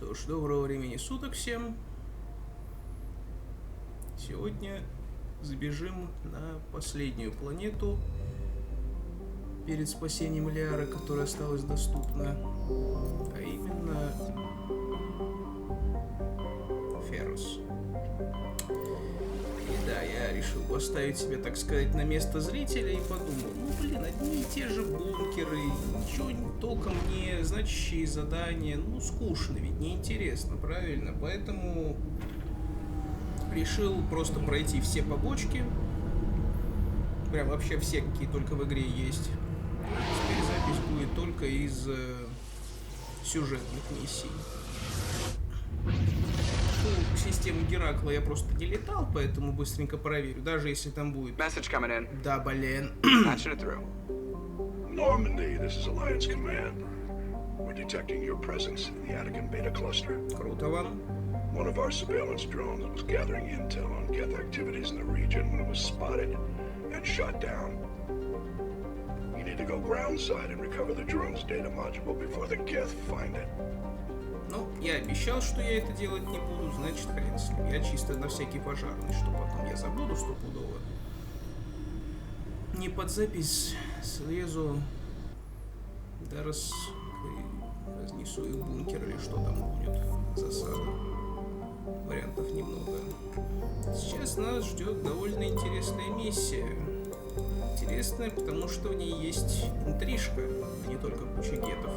Что ж, доброго времени суток всем. Сегодня забежим на последнюю планету перед спасением Лиары, которая осталась доступна, а именно Феррос. И да, я решил поставить себя, так сказать, на место зрителя и подумал, одни и те же бункеры, ничего толком не значащие задания, скучно, ведь неинтересно, правильно? Поэтому решил просто пройти все побочки, прям вообще все, какие только в игре есть. Теперь запись будет только из сюжетных миссий. Систему Геракла я просто не летал, поэтому быстренько проверю, даже если там будет... Да, блин. Normandy, this is Alliance Command. We're detecting your presence in the Attican Beta Cluster. Круто вам. One of our surveillance drones was gathering intel on Geth activities in the region when it was spotted and shot down. You need to go groundside and recover the drone's data module before the Geth find it. Ну, я обещал, что я это делать не буду, значит, хрен с ним. Я чисто на всякий пожарный, что потом я забуду стопудово. Не под запись слезу, да разнесу их в бункер или что там будет, засада. Вариантов немного. Сейчас нас ждет довольно интересная миссия. Интересная, потому что в ней есть интрижка, а не только куча гетов.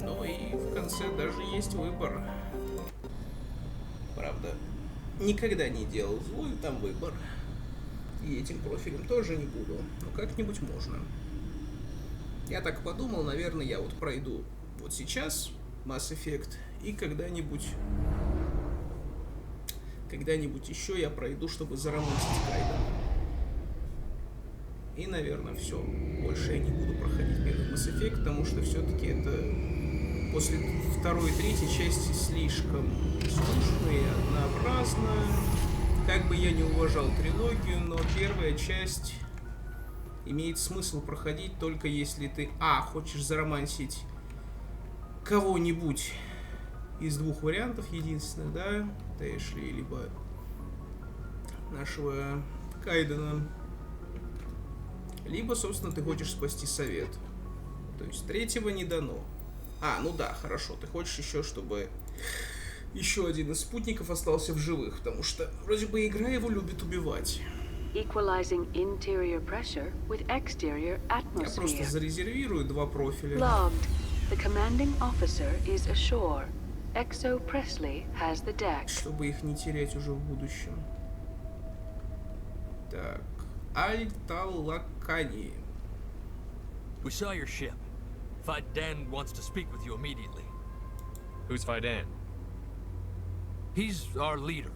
Ну и в конце даже есть выбор. Правда, никогда не делал злую там выбор. И этим профилем тоже не буду. Но как-нибудь можно. Я так подумал, наверное, я вот пройду вот сейчас Mass Effect. И когда-нибудь еще я пройду, чтобы заромантить Кайден. И, наверное, все. Больше я не буду проходить первый Mass Effect, потому что все-таки это после второй и третьей части слишком скучно и однообразно. Как бы я не уважал трилогию, но первая часть имеет смысл проходить только если ты хочешь заромансить кого-нибудь из двух вариантов единственных, да, Тэшли, либо нашего Кайдена, либо, собственно, ты хочешь спасти совет. То есть третьего не дано. Ну да, хорошо, ты хочешь еще, чтобы еще один из спутников остался в живых, потому что вроде бы игра его любит убивать. Equalizing interior pressure with exterior atmosphere. Я просто зарезервирую два профиля. Logged. The commanding officer is ashore. Exo Presley has the deck. Чтобы их не терять уже в будущем. Так. Альталакани. We saw your ship. Fidan wants to speak with you immediately. Who's Fidan? He's our leader.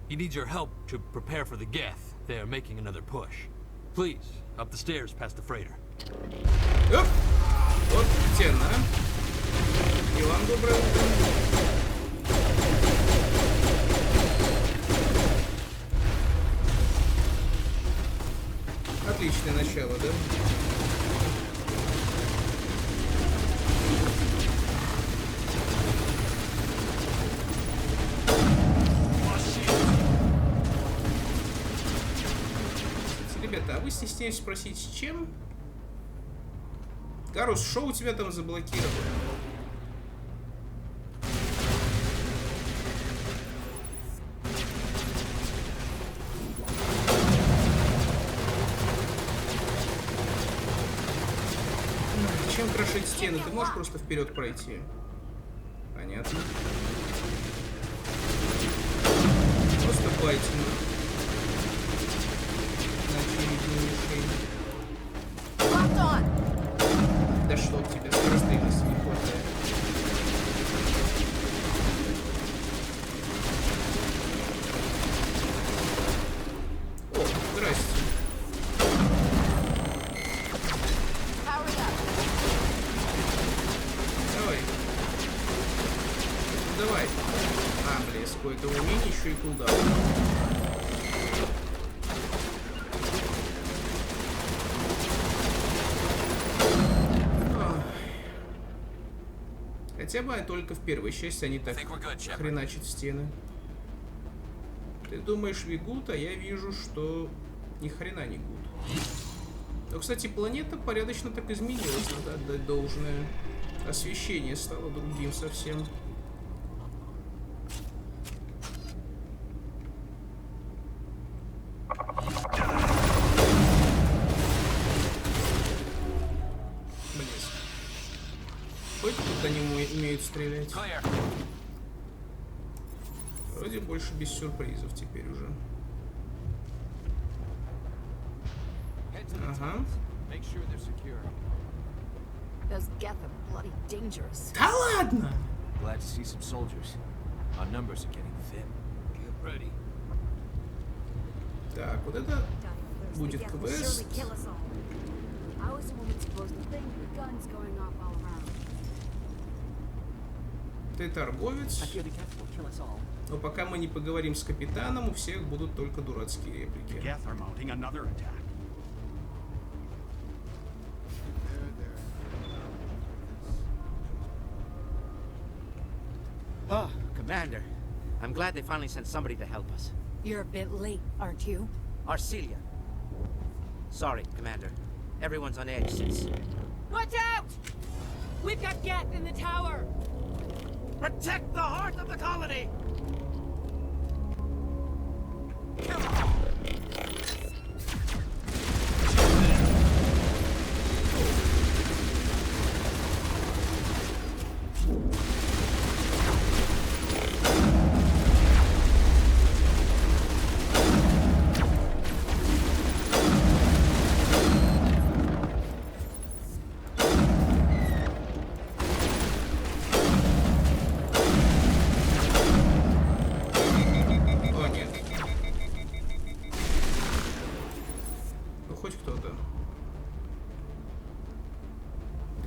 He needs your help to prepare for the Geth. They are making another push. Please, up the stairs past the freighter. Оп! Вот тена. И вам доброе утро. Отличное начало, да? Ребята, а вы стесняетесь спросить, с чем? Гарус, что у тебя там заблокировано? Чем крошить стены? Ты можешь просто вперед пройти? Понятно. Просто байтинг. Да что у тебя, скорострельности не хватает. О, здрасте. Давай. Давай. Блеск, у этого умения еще и кулдаун. Хотя бы только в первой части они так хреначат в стены. Ты думаешь, бегут, а я вижу, что ни хрена не гуд. Но, кстати, планета порядочно так изменилась, надо отдать должное. Освещение стало другим совсем. Блин. Хоть тут они умеют стрелять. Вроде больше без сюрпризов теперь уже. Ага. Those Geth are bloody dangerous. Да ладно! Glad to see some soldiers. Our numbers are getting thin. Get ready. Так, вот это будет квест. Ты торговец. Но пока мы не поговорим с капитаном, у всех будут только дурацкие реплики. Geth are mounting another attack. Oh, Commander. I'm glad they finally sent somebody to help us. You're a bit late, aren't you? Arcelia. Sorry, Commander. Everyone's on edge since... Watch out! We've got Geth in the tower! Protect the heart of the colony!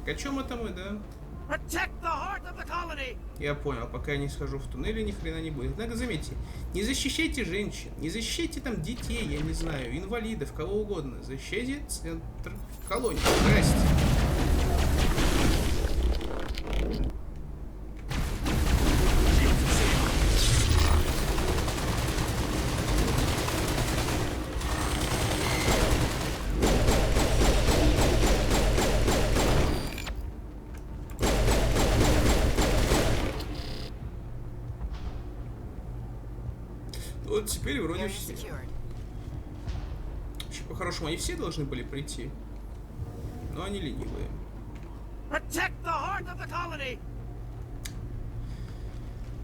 О чем это мы, да? Я понял, пока я не схожу в туннеле, ни хрена не будет. Однако заметьте, не защищайте женщин, не защищайте там детей, я не знаю, инвалидов, кого угодно. Защищайте центр колонии. Здрасте. Вот теперь вроде все. По-хорошему, они все должны были прийти. Но они ленивые.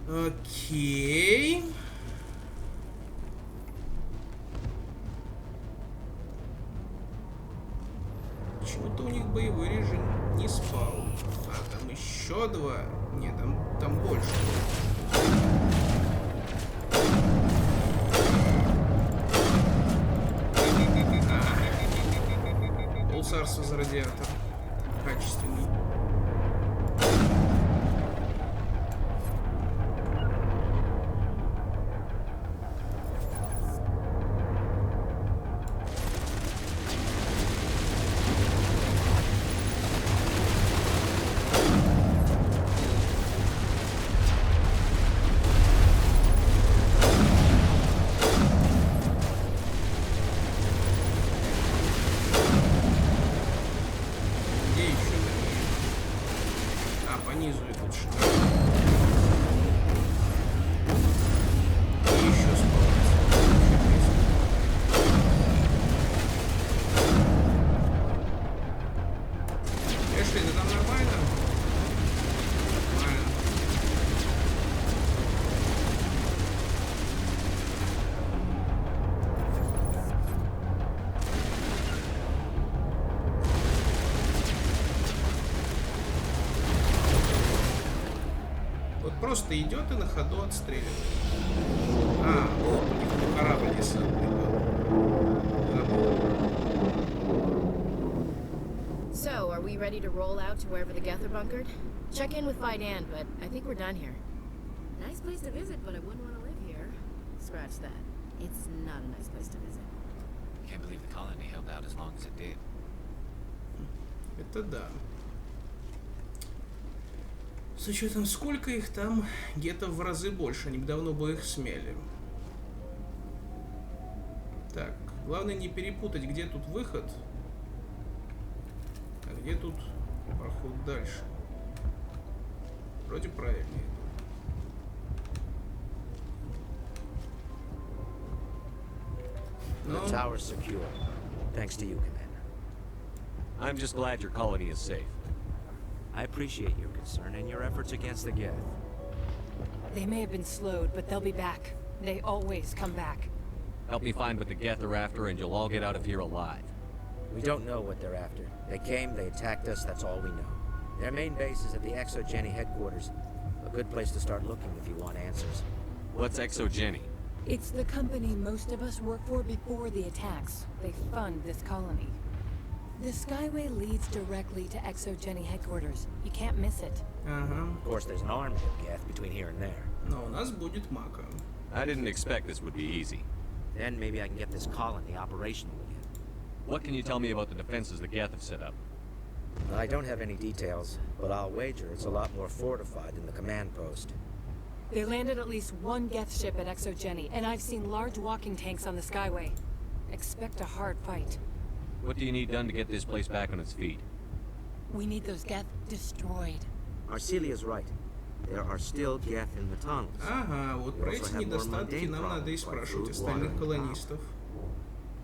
Окей. Почему-то у них боевой режим не спал. А, там еще два. Нет, там больше. Царство за радиатор. Качественный. Просто идет и на ходу отстреливает. А, вот у них корабль десантный был. So, are we ready to roll out to wherever the Geth are bunkered? Check in with Fidan, but I think we're done here. Nice place to visit, but I wouldn't want to live here. Scratch that. It's not a nice place to visit. Can't believe the colony held out as long as it did. Это да. С учетом сколько их там, гетто в разы больше, они бы давно бы их смели. Так, главное не перепутать, где тут выход, а где тут проход дальше. Вроде правильно иду. The tower's secure, thanks to you, Commander. I'm just glad your colony is safe. I appreciate your concern and your efforts against the Geth. They may have been slowed, but they'll be back. They always come back. Help me find what the Geth are after, and you'll all get out of here alive. We don't know what they're after. They came, they attacked us, that's all we know. Their main base is at the Exogeny headquarters. A good place to start looking if you want answers. What's Exogeny? It's the company most of us work for before the attacks. They fund this colony. The Skyway leads directly to Exogeny headquarters. You can't miss it. Ага. Of course, there's an army of Geth between here and there. Но у нас будет мака. I didn't expect this would be easy. Then maybe I can get this colony operational again. What can you tell me about the defenses the Geth have set up? I don't have any details, but I'll wager it's a lot more fortified than the command post. They landed at least one Geth ship at Exogeny, and I've seen large walking tanks on the Skyway. Expect a hard fight. What do you need done to get this place back on its feet? We need those Geth destroyed. Arcelia's right. There are still Geth in the tunnels. Ага, вот про эти недостатки нам надо и спрашивать остальных колонистов.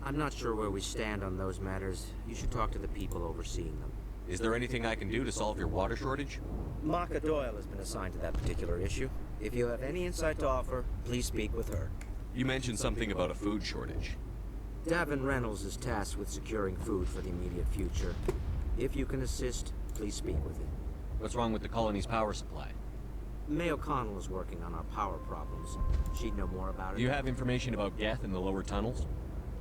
I'm not sure where we stand on those matters. You should talk to the people overseeing them. Is there anything I can do to solve your water shortage? Maka Doyle has been assigned to that particular issue. If you have any insight to offer, please speak with her. You mentioned something about a food shortage. Davin Reynolds is tasked with securing food for the immediate future. If you can assist, please speak with him. What's wrong with the colony's power supply? May O'Connell is working on our power problems. She'd know more about it. Do you have information about Geth in the lower tunnels?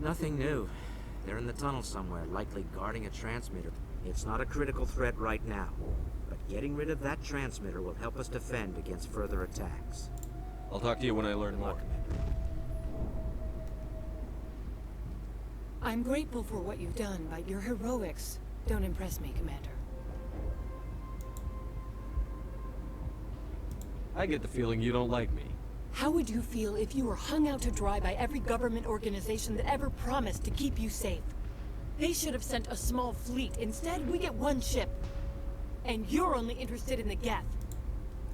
Nothing new. They're in the tunnel somewhere, likely guarding a transmitter. It's not a critical threat right now, but getting rid of that transmitter will help us defend against further attacks. I'll talk to you when I learn more. I'm grateful for what you've done, but your heroics don't impress me, Commander. I get the feeling you don't like me. How would you feel if you were hung out to dry by every government organization that ever promised to keep you safe? They should have sent a small fleet. Instead, we get one ship. And you're only interested in the Geth.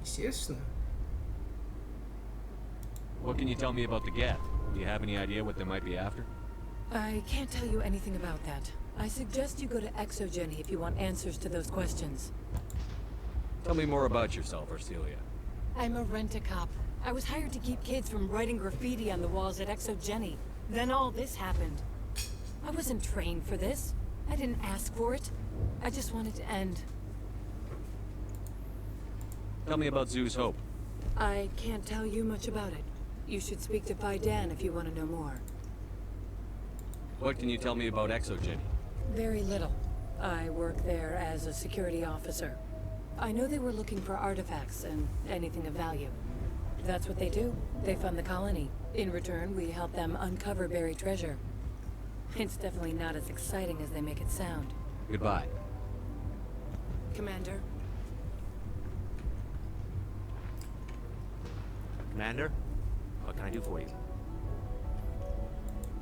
Естественно. What can you tell me about the Geth? Do you have any idea what they might be after? I can't tell you anything about that. I suggest you go to Exogeny if you want answers to those questions. Tell me more about yourself, Arcelia. I'm a rent-a-cop. I was hired to keep kids from writing graffiti on the walls at Exogeny. Then all this happened. I wasn't trained for this. I didn't ask for it. I just wanted to end. Tell me about Zoo's Hope. I can't tell you much about it. You should speak to Fidan if you want to know more. What can you tell me about Exogeny? Very little. I work there as a security officer. I know they were looking for artifacts and anything of value. That's what they do. They fund the colony. In return, we help them uncover buried treasure. It's definitely not as exciting as they make it sound. Goodbye. Commander? Commander, what can I do for you?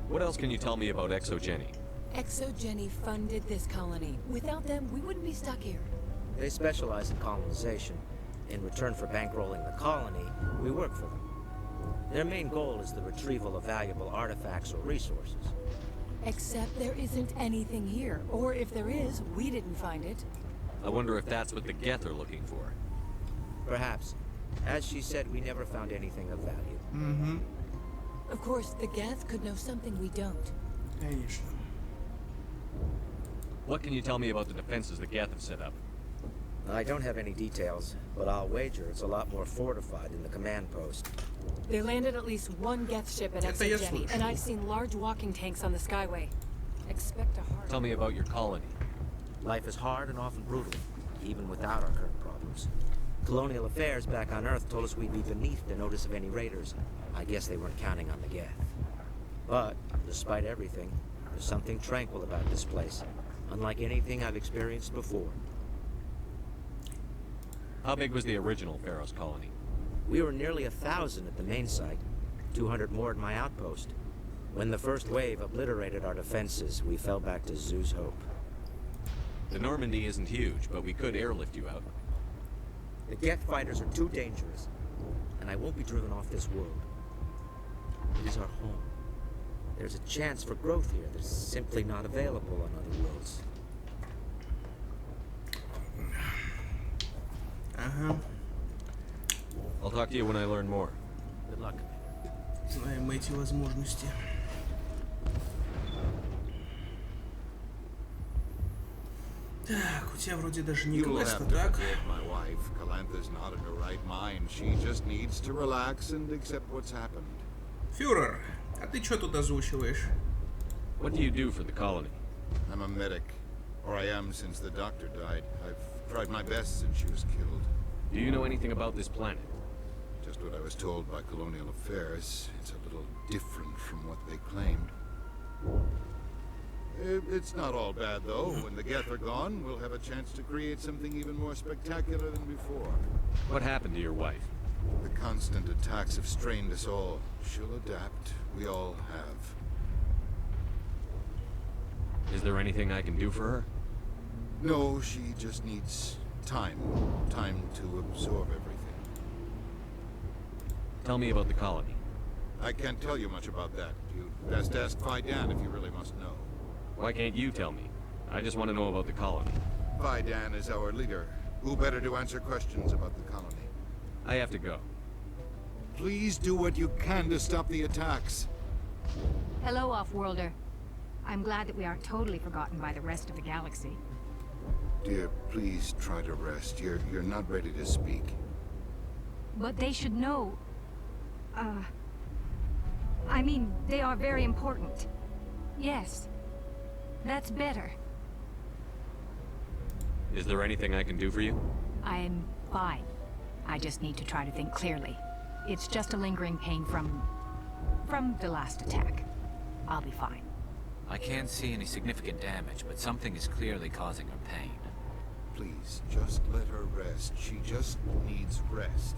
What else can you tell me about Exogeny? Exogeny funded this colony. Without them, we wouldn't be stuck here. They specialize in colonization. In return for bankrolling the colony, we work for them. Their main goal is the retrieval of valuable artifacts or resources. Except there isn't anything here. Or if there is, we didn't find it. I wonder if that's what the Geth are looking for. Perhaps. As she said, we never found anything of value. Угу. Of course, the Geth could know something we don't. Конечно. What can you tell me about the defenses the Geth have set up? I don't have any details, but I'll wager it's a lot more fortified than the command post. They landed at least one Geth ship at Это я Exogeny, слышу. and I've seen large walking tanks on the Skyway. Expect a hard... Tell me about your colony. Life is hard and often brutal, even without our current problems. Colonial affairs back on Earth told us we'd be beneath the notice of any raiders. I guess they weren't counting on the Geth. But, despite everything, there's something tranquil about this place, unlike anything I've experienced before. How big was the original Fерros colony? We were nearly 1,000 at the main site, 200 more at my outpost. When the first wave obliterated our defenses, we fell back to Zoo's Hope. The Normandy isn't huge, but we could airlift you out. The Geth fighters are too dangerous, and I won't be driven off this world. It is our home. There's a chance for growth here that's simply not available on other worlds. I'll talk to you when I learn more. Good luck. Знаем мы эти возможности. Так, у тебя вроде даже не You'll квеста, have to так? forgive my wife. Calantha's not in her right mind. She just needs to relax and accept what's happened. Фюрер, а ты что тут озвучиваешь? What do you do for the colony? I'm a medic. Or I am since the doctor died. I've tried my best since she was killed. Do you know anything about this planet? Just what I was told by Colonial Affairs. It's a little different from what they claimed. It's not all bad, though. When the Geth are gone, we'll have a chance to create something even more spectacular than before. What happened to your wife? The constant attacks have strained us all. She'll adapt. We all have. Is there anything I can do for her? No, she just needs time. Time to absorb everything. Tell me about the colony. I can't tell you much about that. You'd best ask Fidan if you really must know. Why can't you tell me? I just want to know about the colony. Fidan is our leader. Who better to answer questions about the colony? I have to go. Please do what you can to stop the attacks. Hello, Off-Worlder. I'm glad that we aren't totally forgotten by the rest of the galaxy. Dear, please try to rest. You're not ready to speak. But they should know... I mean, they are very important. Yes. That's better. Is there anything I can do for you? I'm fine. I just need to try to think clearly. It's just a lingering pain from the last attack. I'll be fine. I can't see any significant damage, but something is clearly causing her pain. Please, just let her rest. She just needs rest.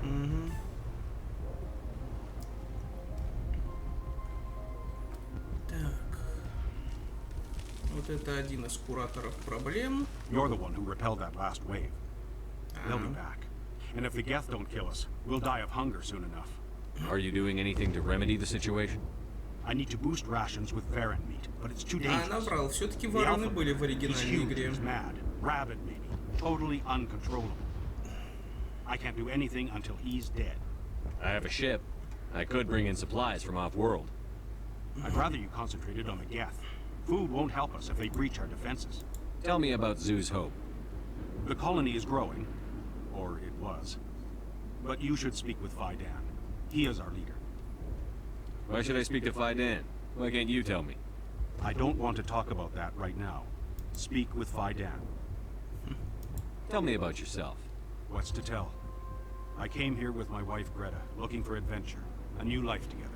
Угу. Так. Вот это один из кураторов проблем. You're the one who repelled that last wave. They'll be back. And if the Geth don't kill us, we'll die of hunger soon enough. Are you doing anything to remedy the situation? I need to boost rations with Varen meat, but it's too dangerous. Наврал. Все-таки The вороны Alpha, были в he's оригинальной huge, игре. he's mad, rabid maybe, totally uncontrollable. I can't do anything until he's dead. I have a ship. I could bring in supplies from off-world. I'd rather you concentrated on the Geth. Food won't help us if they breach our defenses. Tell me about Zoo's Hope. The colony is growing, or it was. But you should speak with Fidan. He is our leader. Why should I speak to Fidan? Why can't you tell me? I don't want to talk about that right now. Speak with Fidan. Tell me about yourself. What's to tell? I came here with my wife Greta, looking for adventure, a new life together.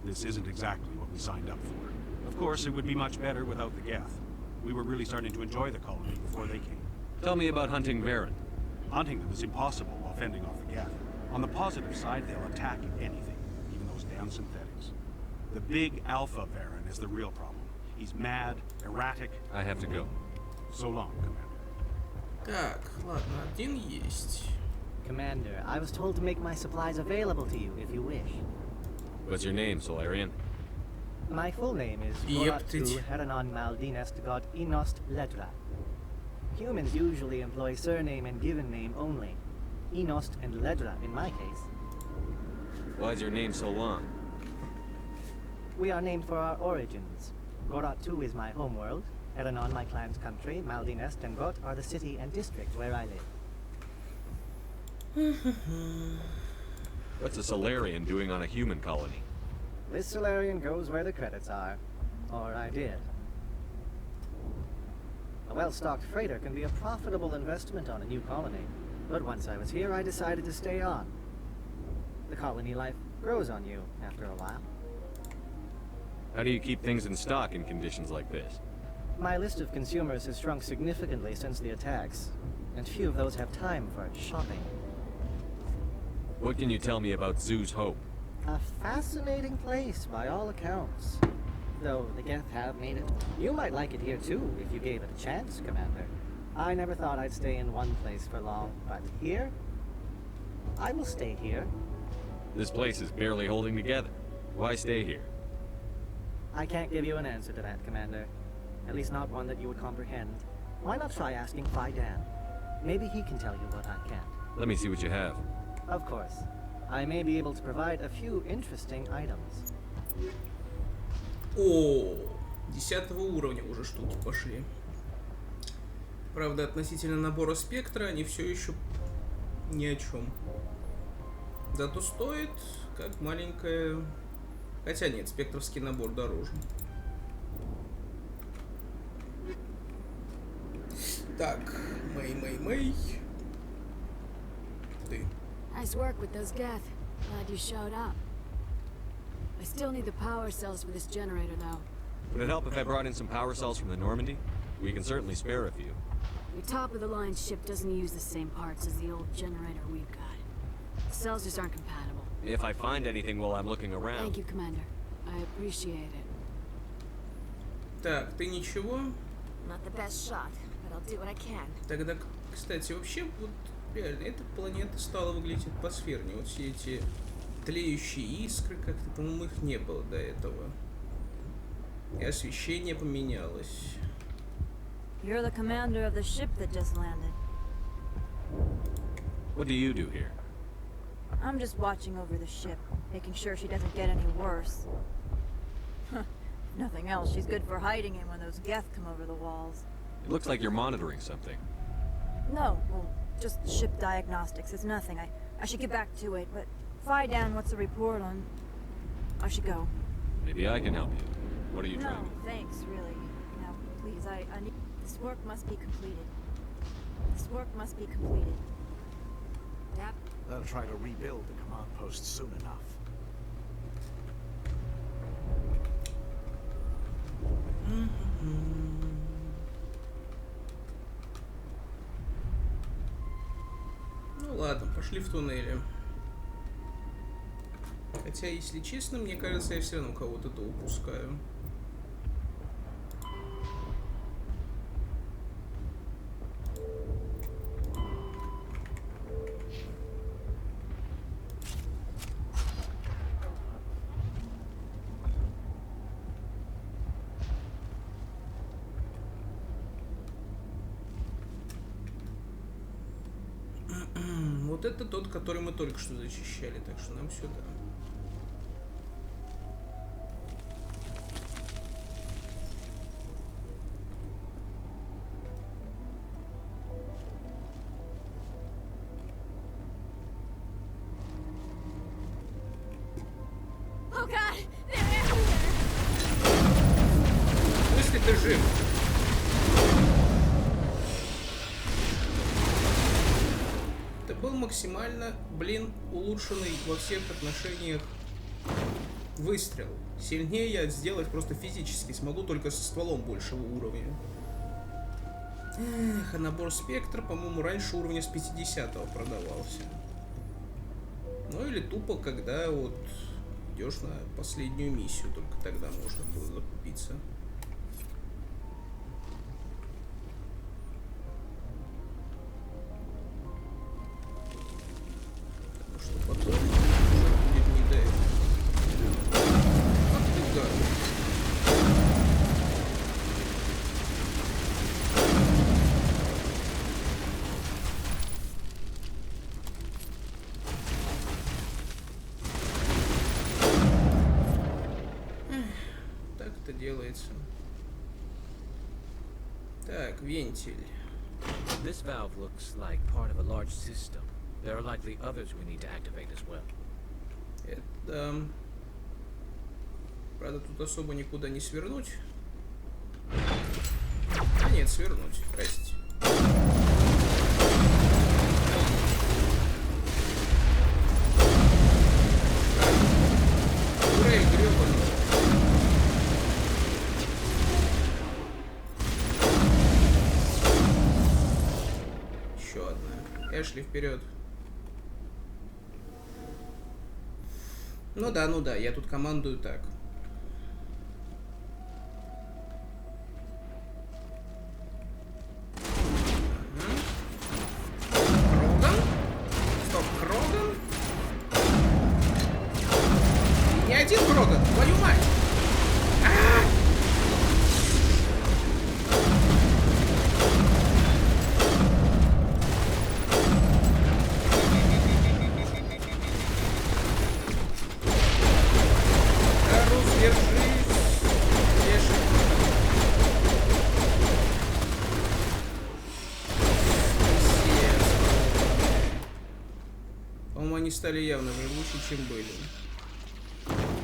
This isn't exactly what we signed up for. Of course, it would be much better without the Geth. We were really starting to enjoy the colony before they came. Tell me about hunting Varen. Hunting them is impossible while fending off the Geth. On the positive side, they'll attack anything, even those damn synthetics. The big Alpha Varen is the real problem. He's mad, erratic. I have to go. So long, Commander. Так, ладно, один есть. Commander, I was told to make my supplies available to you if you wish. What's your name, Solarian? My full name is Ептыть. Heranon Maldinest God Inost Ledra. Humans usually employ surname and given name only. Inost and Ledra in my case. Why is your name so long? We are named for our origins. Gorat 2 is my homeworld. Heranon my clan's country. Maldinest and Got are the city and district where I live. What's a Solarian doing on a human colony? This Solarian goes where the credits are. Or I did. A well-stocked freighter can be a profitable investment on a new colony. But once I was here, I decided to stay on. The colony life grows on you after a while. How do you keep things in stock in conditions like this? My list of consumers has shrunk significantly since the attacks. and few of those have time for shopping. What can you tell me about Zoo's Hope? A fascinating place by all accounts. Though the Geth have made it. You might like it here too, if you gave it a chance, Commander. I never thought I'd stay in one place for long, but here? I will stay here. This place is barely holding together. Why stay here? I can't give you an answer to that, Commander. At least not one that you would comprehend. Why not try asking Fidan? Maybe he can tell you what I can't. Let me see what you have. Of course. I may be able to provide a few interesting items. О, 10 уровня уже штуки пошли. Правда, относительно набора спектра они все еще ни о чем. Зато стоит как маленькая... Хотя нет, спектровский набор дороже. Так, Мэй. Ты. Nice work with those Geth. Glad you showed up. I still need the power cells for this generator, though. Would it help if I brought in some power cells from the Normandy? We can certainly spare a few. Your top-of-the-line ship doesn't use the same parts as the old generator we've got. The cells just aren't compatible. If I find anything while I'm looking around... Thank you, Commander. I appreciate it. Так, ты ничего? Not the best shot, but I'll do what I can. Тогда, кстати, вообще, вот реально, эта планета стала выглядеть атмосфернее. Вот все эти тлеющие искры, как-то, по-моему, их не было до этого. И освещение поменялось. You're the commander of the ship that just landed. What do you do here? I'm just watching over the ship, making sure she doesn't get any worse. Nothing else, she's good for hiding in when those Geth come over the walls. It looks like you're monitoring something. No, well, just ship diagnostics. It's nothing. I should get back to it, but Fidan, what's the report on... I should go. Maybe I can help you. What are you trying to... No, thanks, really. Now, please, I need... This work must be completed. This work must be completed. Yep. They'll try to rebuild the command post soon enough. Ну ладно, пошли в туннели. Хотя, если честно, мне кажется, я все равно кого-то то упускаю. Вот это тот, который мы только что зачищали, так что нам сюда. Если ты жив. Это был максимально, улучшенный во всех отношениях выстрел. Сильнее я сделать просто физически смогу только со стволом большего уровня. Эх, а набор спектра, по-моему, раньше уровня с 50-го продавался. Ну или тупо, когда вот идешь на последнюю миссию, только тогда можно было закупиться. Потому что потом уже будет не до этого. Ах ты гад. Делается. Так, вентиль. This valve looks like part of a large system. There are likely others we need to activate as well. Это... Правда, тут особо никуда не свернуть. А нет, свернуть. Здрасте. Урей, грёбаный. Эшли, вперед. Ну да, я тут командую так. Кроган? Стоп, Кроган? Не один Кроган, твою мать! Они стали явно живучее, чем были.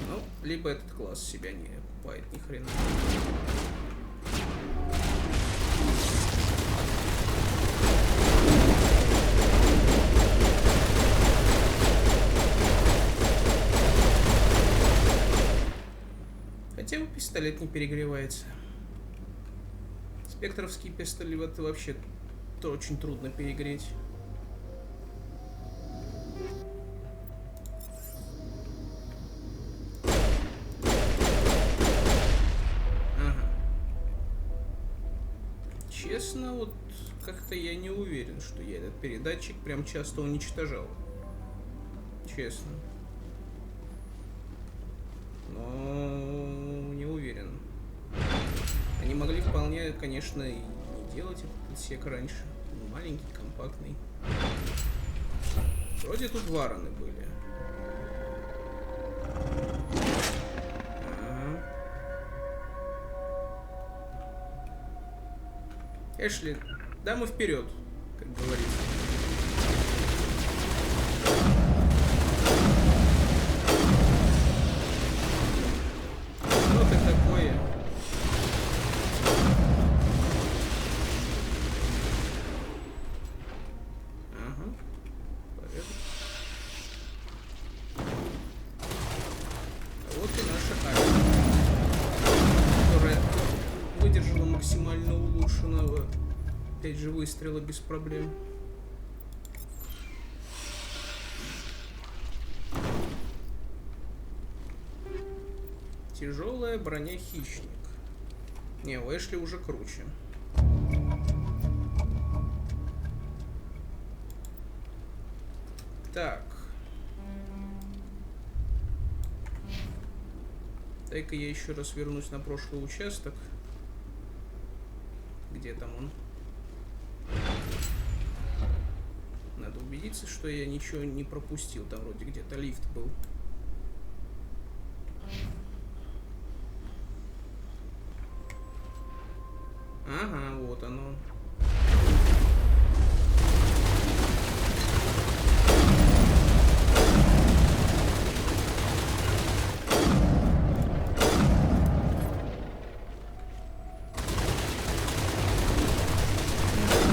Ну, либо этот класс себя не окупает ни хрена. Хотя бы пистолет не перегревается. Спектровский пистолет вообще очень трудно перегреть. Честно, вот как-то я не уверен, что я этот передатчик прям часто уничтожал. Честно. Но не уверен. Они могли вполне, конечно, и не делать этот отсек раньше. Он маленький, компактный. Вроде тут вараны были. Эшли, дамы вперед, как говорится. Что это такое? Ага. Порядок. А вот и наша армия, которая выдержала максимально улучшенного, опять же, выстрела без проблем. Тяжелая броня хищник. Не, у Эшли уже круче. Так. Дай-ка я еще раз вернусь на прошлый участок. Где там он? Надо убедиться, что я ничего не пропустил. Там вроде где-то лифт был. Ага, вот оно.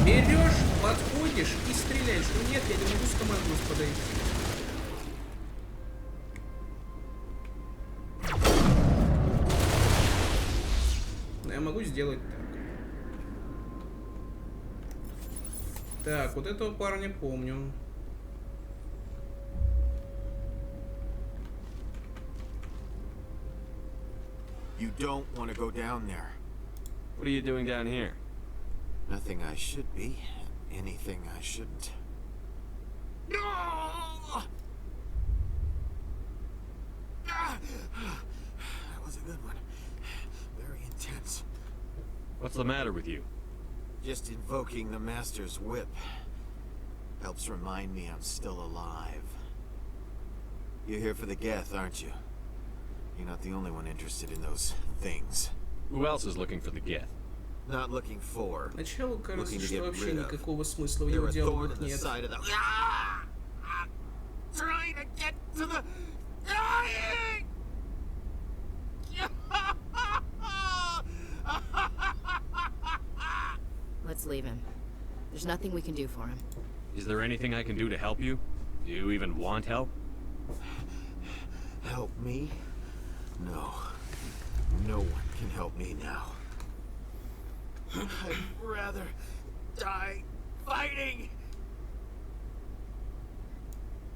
Берешь, подходишь и стреляешь. Ну нет, я не могу с командой подойти. Но я могу сделать так. Так, вот этого парня помню. You don't want to go down there. What are you doing down here? Nothing I should be, anything I shouldn't. No! That was a good one. Very intense. What's the matter with you? Just invoking the Master's whip helps remind me I'm still alive. You're here for the Geth, aren't you? You're not the only one interested in those things. Who else is looking for the Geth? Not looking for. Начало кажется, Looking to что get вообще rid of. никакого смысла в They're его a thorn диалогах in the нет. side of the. Trying to get to the. Dying! Let's leave him. There's nothing we can do for him. Is there anything I can do to help you? Do you even want help? Help me? No. No one can help me now. I'd rather die fighting.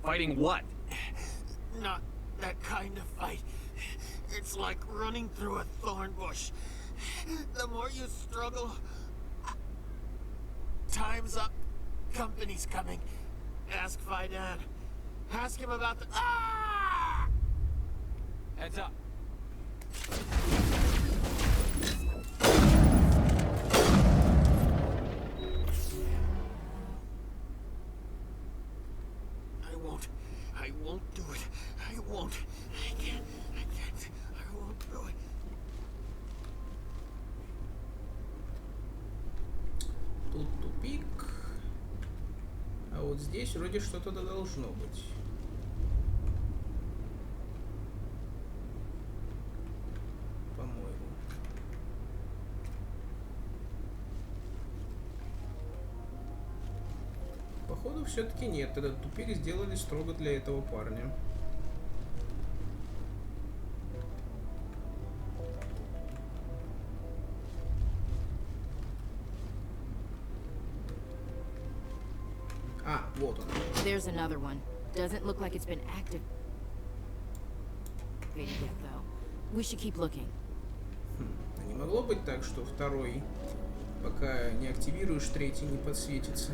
Fighting what? Not that kind of fight. It's like running through a thorn bush. The more you struggle... Time's up. Company's coming. Ask Fidan. Ask him about the... Ah! Heads up. I won't do it. I won't. I can't. I won't do it. Тут тупик. А вот здесь вроде что-то должно быть. По-моему. Походу все-таки нет. Этот тупик сделали строго для этого парня. А, вот он. There's another one. Doesn't look like it's been activated yet, though. We should keep looking. А не могло быть так, что второй, пока не активируешь, третий не подсветится?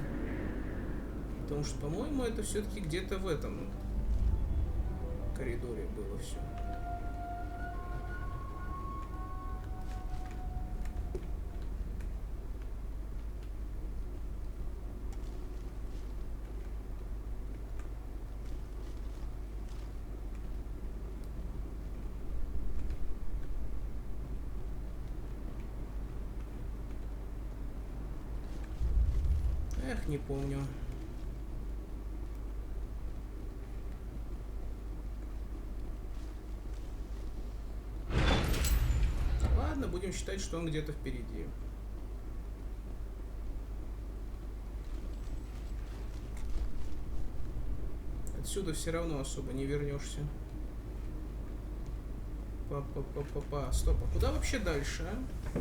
Потому что, по-моему, это все-таки где-то в этом коридоре было все. Эх, не помню. Ладно, будем считать, что он где-то впереди. Отсюда все равно особо не вернешься. Па-па-па-па-па. Стоп, а куда вообще дальше, а?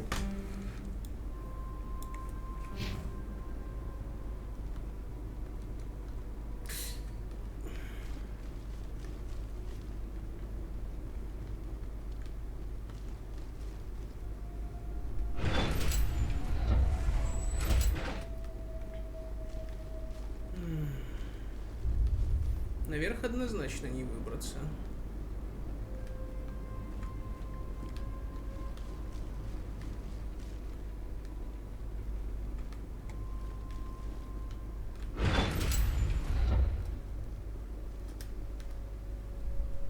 Наверх однозначно не выбраться.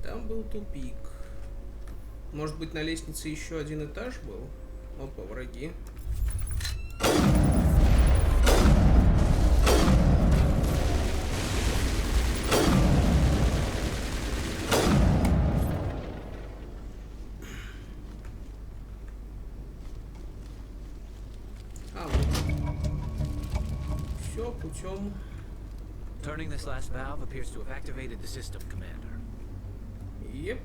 Там был тупик. Может быть, на лестнице еще один этаж был? Опа, враги. Путем. Turning this last valve appears to have activated the system, Commander. Еп.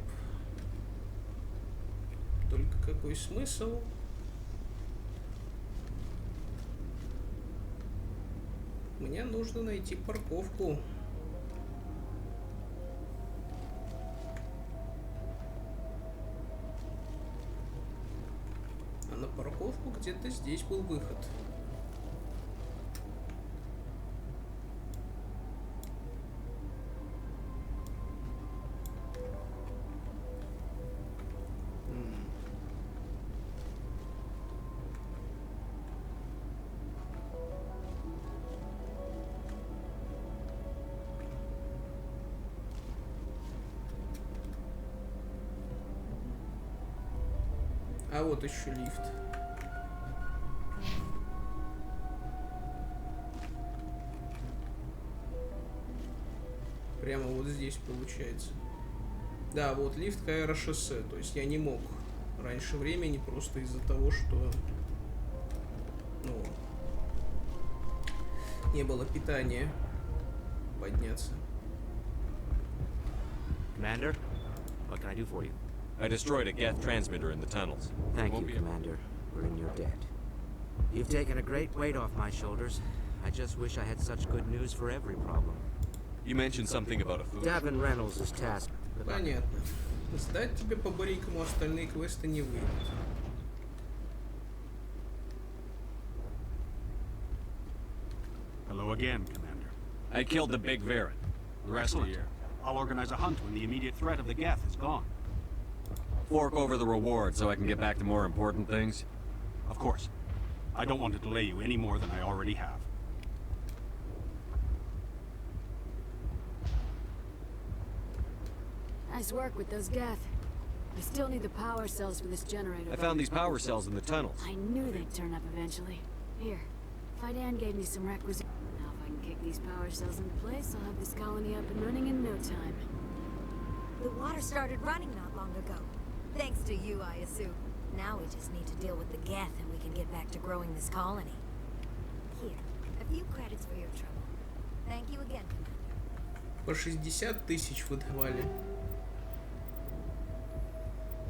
Только какой смысл? Мне нужно найти парковку. А на парковку где-то здесь был выход. А вот еще лифт. Прямо вот здесь получается. Да, вот лифт к аэрошоссе. То есть я не мог раньше времени просто из-за того, что не было питания подняться. Commander, what can I do for you? I destroyed a Geth transmitter in the tunnels. Thank you, Commander. We're in your debt. You've taken a great weight off my shoulders. I just wish I had such good news for every problem. You mentioned something about a food. Davin Reynolds is tasked. Понятно. Сдать тебе по барикам, остальные квесты не выйдут. Hello again, Commander. I killed the big Varen. The rest of you. I'll organize a hunt when the immediate threat of the Geth is gone. Fork over the reward so I can get back to more important things. Of course. I don't want to delay you any more than I already have. Nice work with those Geth. I still need the power cells for this generator. I found these power cells in the tunnels. I knew they'd turn up eventually. Here, Fidan gave me some requisite. Now if I can kick these power cells into place, I'll have this colony up and running in no time. The water started running not long ago. Thanks to you, I assume. Now we just need to deal with the Geth and we can get back to growing this colony. Here, a few credits for your trouble. Thank you again, Commander. По 60 тысяч выдавали.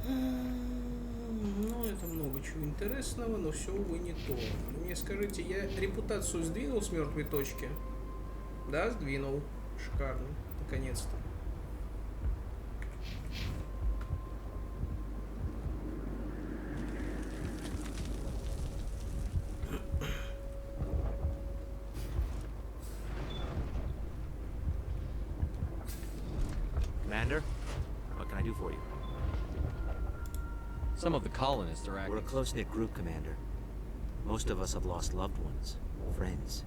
Ну, это много чего интересного, но все, увы, не то. Мне скажите, я репутацию сдвинул с мертвой точки? Да, сдвинул. Шикарно. Наконец-то. Commander, what can I do for you? Some of the colonists are acting... We're a close-knit group, Commander. Most of us have lost loved ones, friends.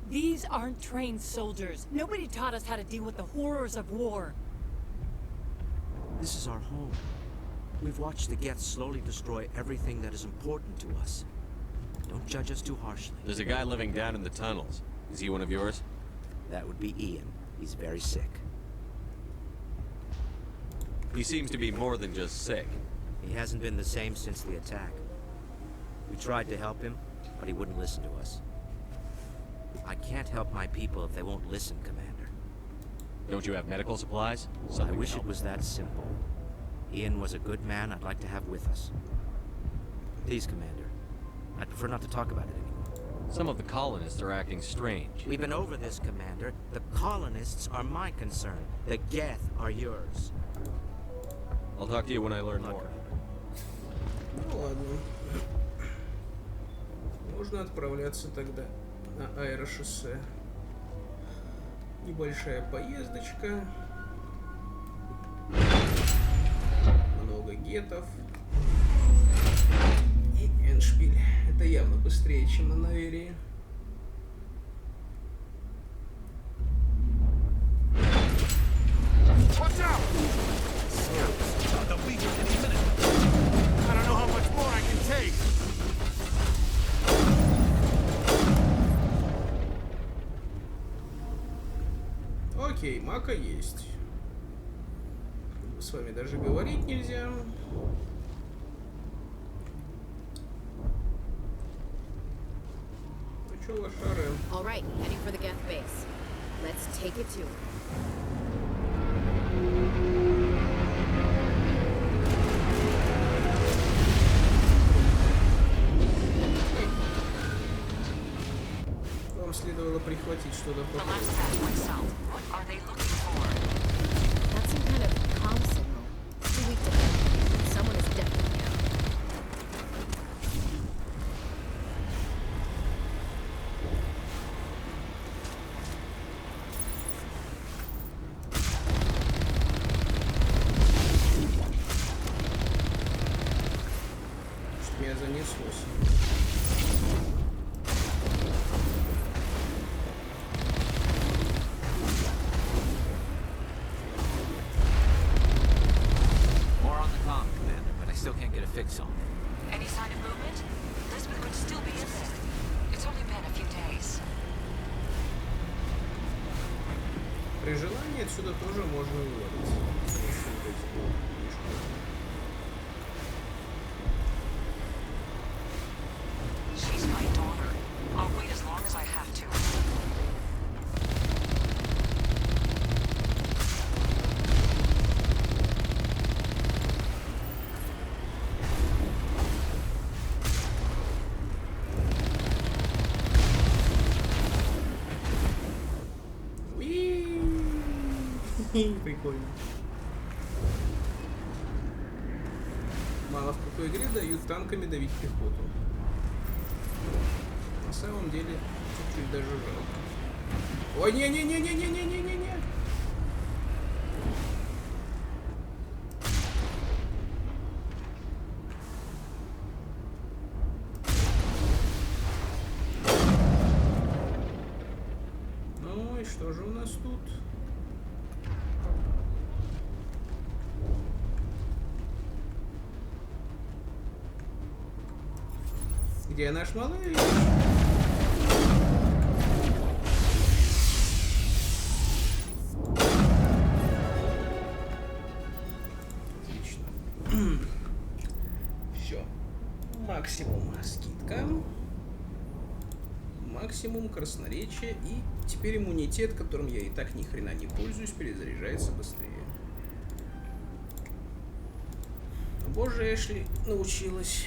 These aren't trained soldiers. Nobody taught us how to deal with the horrors of war. This is our home. We've watched the Geth slowly destroy everything that is important to us. Don't judge us too harshly. There's a guy living down in the tunnels. Is he one of yours? That would be Ian. He's very sick. He seems to be more than just sick. He hasn't been the same since the attack. We tried to help him, but he wouldn't listen to us. I can't help my people if they won't listen, Commander. Don't you have medical supplies? I wish it was that simple. Ian was a good man I'd like to have with us. Please, Commander. I'd prefer not to talk about it anymore. Some of the colonists are acting strange. We've been over this, Commander. The colonists are my concern. The Geth are yours. I'll talk to you when I learn more. Ну ладно. Можно отправляться тогда на аэрошоссе. Небольшая поездочка. Много гетов. И эндшпиль. Это явно быстрее, чем на Наверии. Watch out! They'll be here any minute. I don't know how much more I can take. Окей, мака есть. С вами даже говорить нельзя. Ну чё, лошары? All right, heading for the Geth base. Let's take it to it. Вам следовало прихватить что-то The похожее. last patch went south. What are they looking for? That's some kind of comm signal. It's too weak to pick. Someone is definitely out. Что меня занеслось. More on the comm, Commander, but I still can't get a fix on it. Any sign of movement? Elizabeth could still be in there. It's only been a few days. При желании отсюда тоже можно выводить. She's my daughter. I'll wait as long as I have to. Уи! Прикольно. Мало в какой игре дают танками давить пехоту. На самом деле, чуть-чуть даже жалко. Ой, не-не-не-не-не-не-не-не-не! Ну и что же у нас тут? Где наш малыш? Отлично. Все. Максимум скидка. Максимум красноречия. И теперь иммунитет, которым я и так ни хрена не пользуюсь, перезаряжается быстрее. Боже, Эшли научилась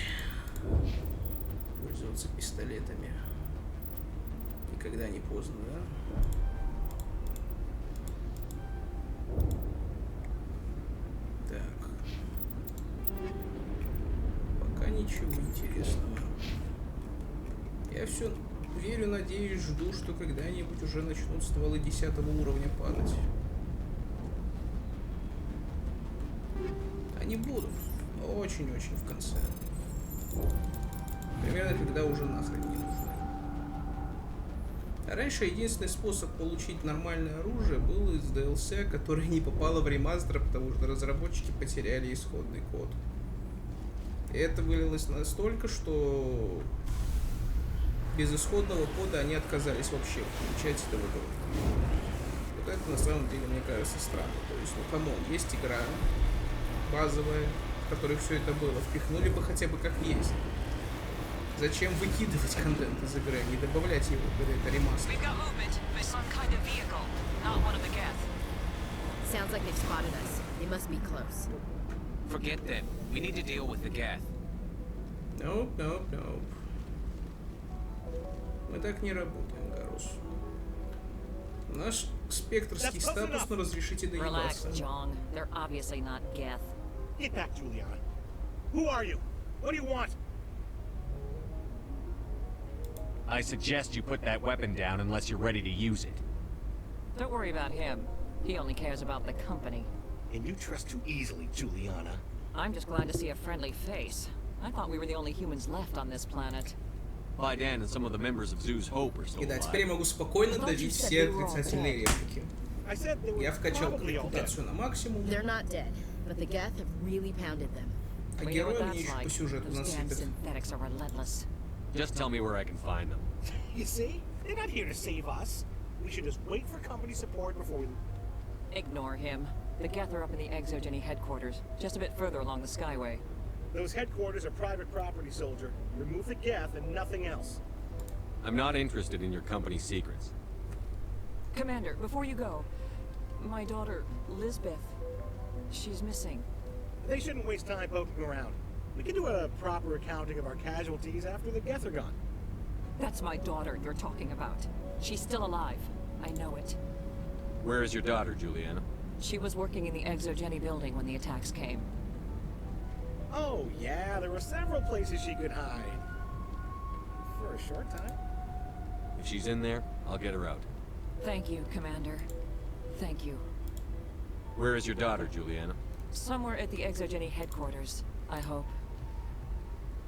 пользоваться пистолетами. Никогда не поздно, да? Так. Пока ничего интересного. Я все верю, надеюсь, жду, что когда-нибудь уже начнут стволы 10 уровня падать. Они будут. Очень-очень в конце. Примерно когда уже нахрен не нужны. А раньше единственный способ получить нормальное оружие был из DLC, которое не попало в ремастер, потому что разработчики потеряли исходный код. И это вылилось настолько, что без исходного кода они отказались вообще включать это в игру. Вот это на самом деле, мне кажется, странно. То есть, ну камон, есть игра базовая, в которой все это было. Впихнули бы хотя бы как есть. Зачем выкидывать контент из игры, не добавлять его в это ремастер? Sounds like they've spotted us. They must be close. Forget them. We need to deal with the Geth. Nope, nope, nope. Мы так не работаем, Гарус. Наш спектрский статус, но разрешите доебаться. Relax, John. They're obviously not Geth. Get back, Juliana. Who are you? What do you want? I suggest you put that weapon down unless you're ready to use it. Don't worry about him. He only cares about the company. And you trust too easily, Juliana. I'm just glad to see a friendly face. I thought we were the only humans left on this planet. Baidan and some of the members of Zoo's Hope are still И да, alive. теперь я могу спокойно давить все отрицательные реплики. Я вкачал репутацию на максимум. They're not dead, but the Geth have really pounded them. А герои мне еще по сюжету насыпят. Synthetics are relentless. Just tell me where I can find them. You see? They're not here to save us. We should just wait for company support before we... Ignore him. The Geth are up in the Exogeny headquarters, just a bit further along the Skyway. Those headquarters are private property, soldier. Remove the Geth and nothing else. I'm not interested in your company's secrets. Commander, before you go, my daughter, Lisbeth, she's missing. They shouldn't waste time poking around. We can do a proper accounting of our casualties after the Geth are gone. That's my daughter you're talking about. She's still alive. I know it. Where is your daughter, Juliana? She was working in the Exogeny building when the attacks came. Oh, yeah, there were several places she could hide. For a short time. If she's in there, I'll get her out. Thank you, Commander. Thank you. Where is your daughter, Juliana? Somewhere at the Exogeny headquarters, I hope.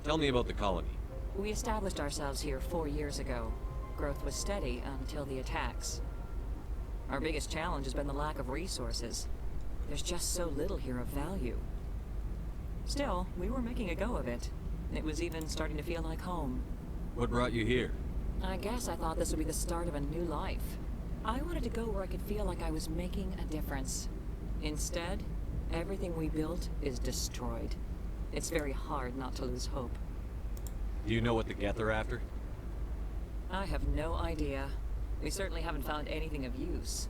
Tell me about the colony. We established ourselves here 4 years ago. Growth was steady until the attacks. Our biggest challenge has been the lack of resources. There's just so little here of value. Still, we were making a go of it. It was even starting to feel like home. What brought you here? I guess I thought this would be the start of a new life. I wanted to go where I could feel like I was making a difference. Instead, everything we built is destroyed. It's very hard not to lose hope. Do you know what the Geth are after? I have no idea. We certainly haven't found anything of use.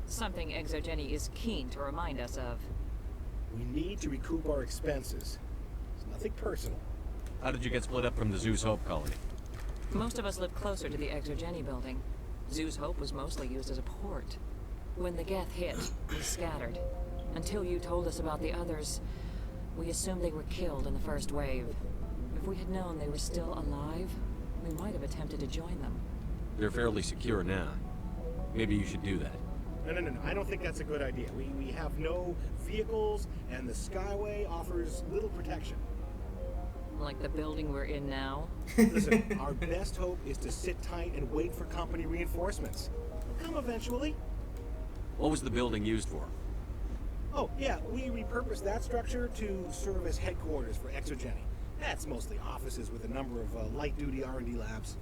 Something Exogeny is keen to remind us of. We need to recoup our expenses. It's nothing personal. How did you get split up from the Zoo's Hope colony? Most of us lived closer to the Exogeny building. Zoo's Hope was mostly used as a port. When the Geth hit, we scattered. Until you told us about the others, we assumed they were killed in the first wave. If we had known they were still alive, we might have attempted to join them. They're fairly secure now. Maybe you should do that. No. I don't think that's a good idea. We have no vehicles, and the Skyway offers little protection. Like the building we're in now? Listen, our best hope is to sit tight and wait for company reinforcements. They'll come eventually. What was the building used for? Oh, yeah, we repurposed that structure to serve as headquarters for Exogeny. That's mostly offices with a number of light-duty R&D labs.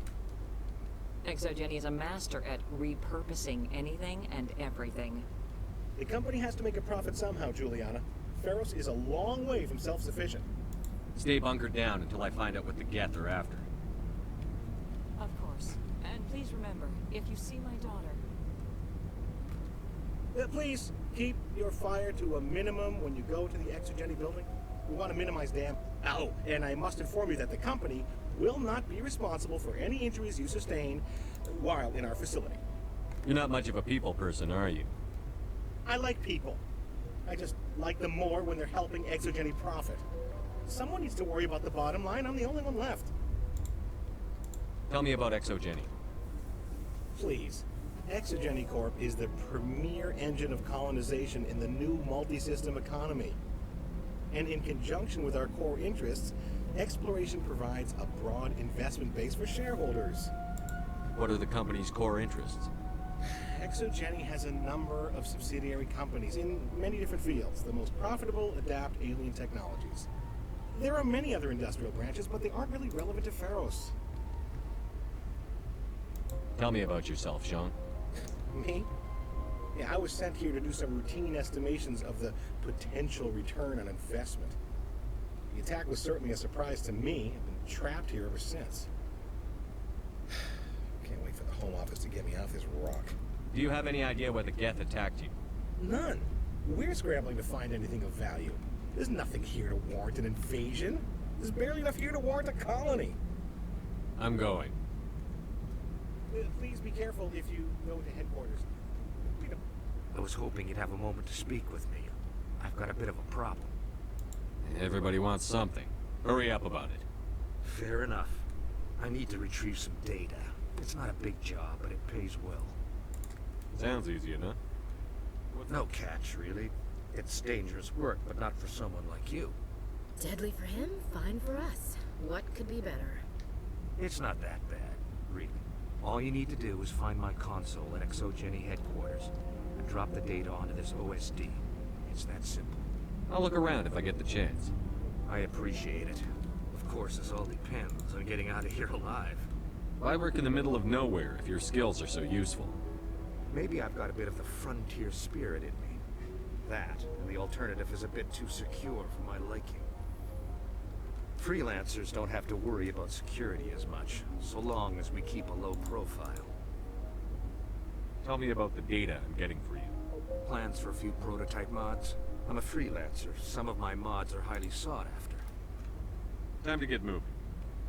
Exogeny is a master at repurposing anything and everything. The company has to make a profit somehow, Juliana. Ferros is a long way from self-sufficient. Stay bunkered down until I find out what the Geth are after. Of course. And please remember, if you see my daughter... Please, keep your fire to a minimum when you go to the Exogeny building. We want to minimize damage. Oh, and I must inform you that the company will not be responsible for any injuries you sustain while in our facility. You're not much of a people person, are you? I like people. I just like them more when they're helping Exogeny profit. Someone needs to worry about the bottom line. I'm the only one left. Tell me about Exogeny. Please. Exogeny Corp is the premier engine of colonization in the new multi-system economy. And in conjunction with our core interests, exploration provides a broad investment base for shareholders. What are the company's core interests? Exogeny has a number of subsidiary companies in many different fields. The most profitable adapt alien technologies. There are many other industrial branches, but they aren't really relevant to Ferros. Tell me about yourself, Sean. Me? Yeah, I was sent here to do some routine estimations of the potential return on investment. The attack was certainly a surprise to me. I've been trapped here ever since. Can't wait for the Home Office to get me off this rock. Do you have any idea why the Geth attacked you? None. We're scrambling to find anything of value. There's nothing here to warrant an invasion. There's barely enough here to warrant a colony. I'm going. Please be careful if you go to headquarters. I was hoping you'd have a moment to speak with me. I've got a bit of a problem. Everybody wants something. Hurry up about it. Fair enough. I need to retrieve some data. It's not a big job, but it pays well. Sounds easy enough. No catch, really. It's dangerous work, but not for someone like you. Deadly for him, fine for us. What could be better? It's not that bad, really. All you need to do is find my console at Exogeny headquarters and drop the data onto this OSD. It's that simple. I'll look around if I get the chance. I appreciate it. Of course, this all depends on getting out of here alive. Why work in the middle of nowhere if your skills are so useful? Maybe I've got a bit of the frontier spirit in me. That, and the alternative is a bit too secure for my liking. Freelancers don't have to worry about security as much, so long as we keep a low profile. Tell me about the data I'm getting for you. Plans for a few prototype mods? I'm a freelancer. Some of my mods are highly sought after. Time to get moving.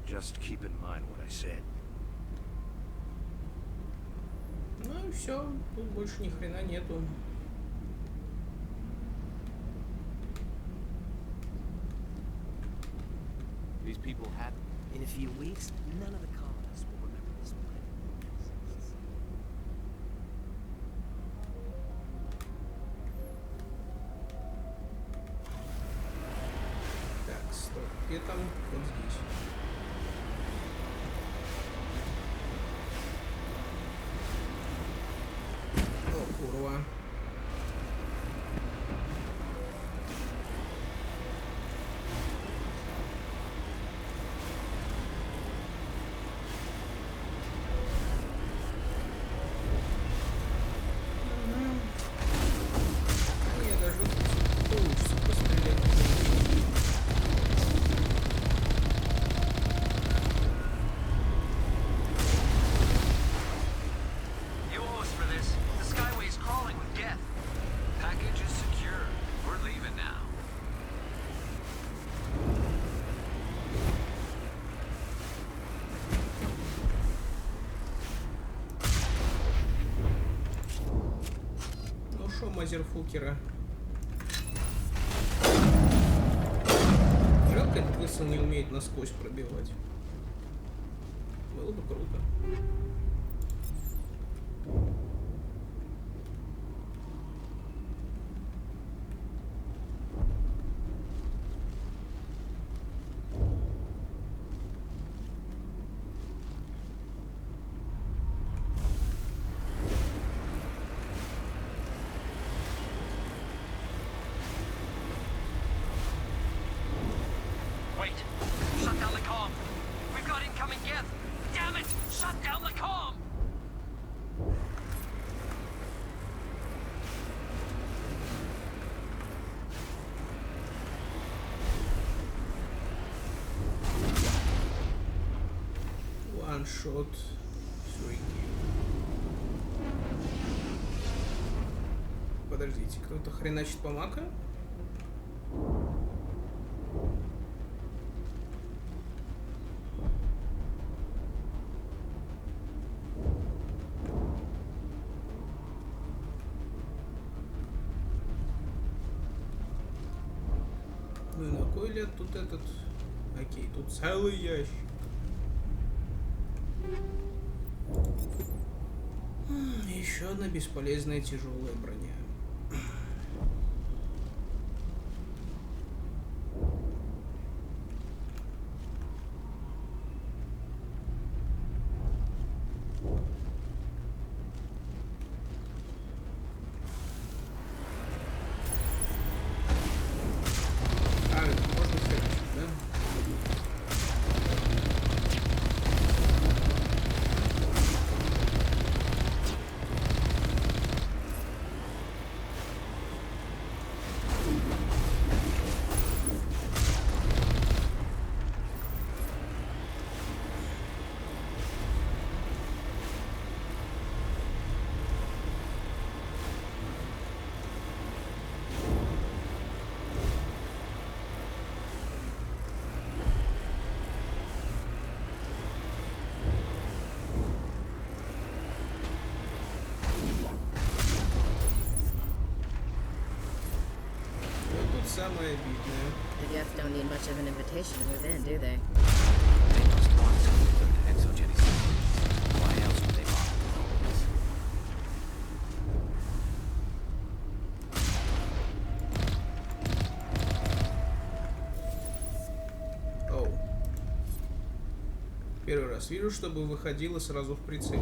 Just keep in mind what I said. Ну и все, тут больше ни хрена нету. These people have... In a few weeks, none of the colonists will remember this place. Так, стоп, где там? Вот здесь. О, курва. You owe us for this. The Skyway's crawling with мазерфукера. Жалко, этот выстрел не умеет насквозь пробивать. Было бы круто. Wait! Shut down the comm! We've got incoming geth! Damn it! Shut down the comm! One shot, 3 kill. Подождите, кто-то хреначит по мака? Ну и на кой лет тут этот... Окей, тут целый ящик. Еще одна бесполезная тяжелая броня. Самое обидное. The Geth don't need much of an invitation to move in, do they? They must want something to exogeny systems. Why else would they bother with all this? Оу. Первый раз вижу, чтобы выходило сразу в прицеле.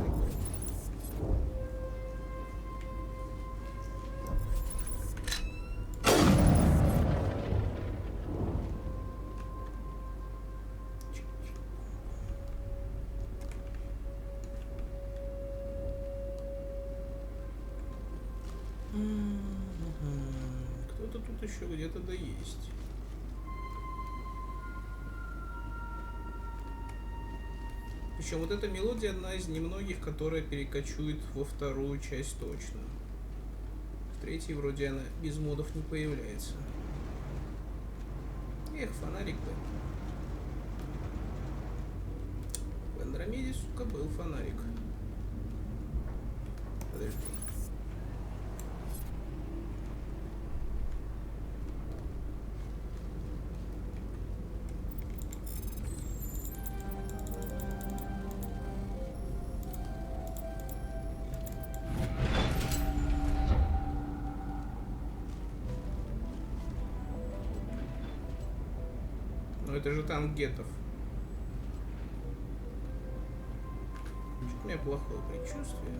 Кто-то тут еще где-то да есть. Причем вот эта мелодия одна из немногих, которая перекочует во вторую часть точно. В третьей вроде она без модов не появляется. Эх, фонарик бы. В Андромеде, сука, был фонарик. Подожди. Но это же танк гетов. Что-то у меня плохое предчувствие.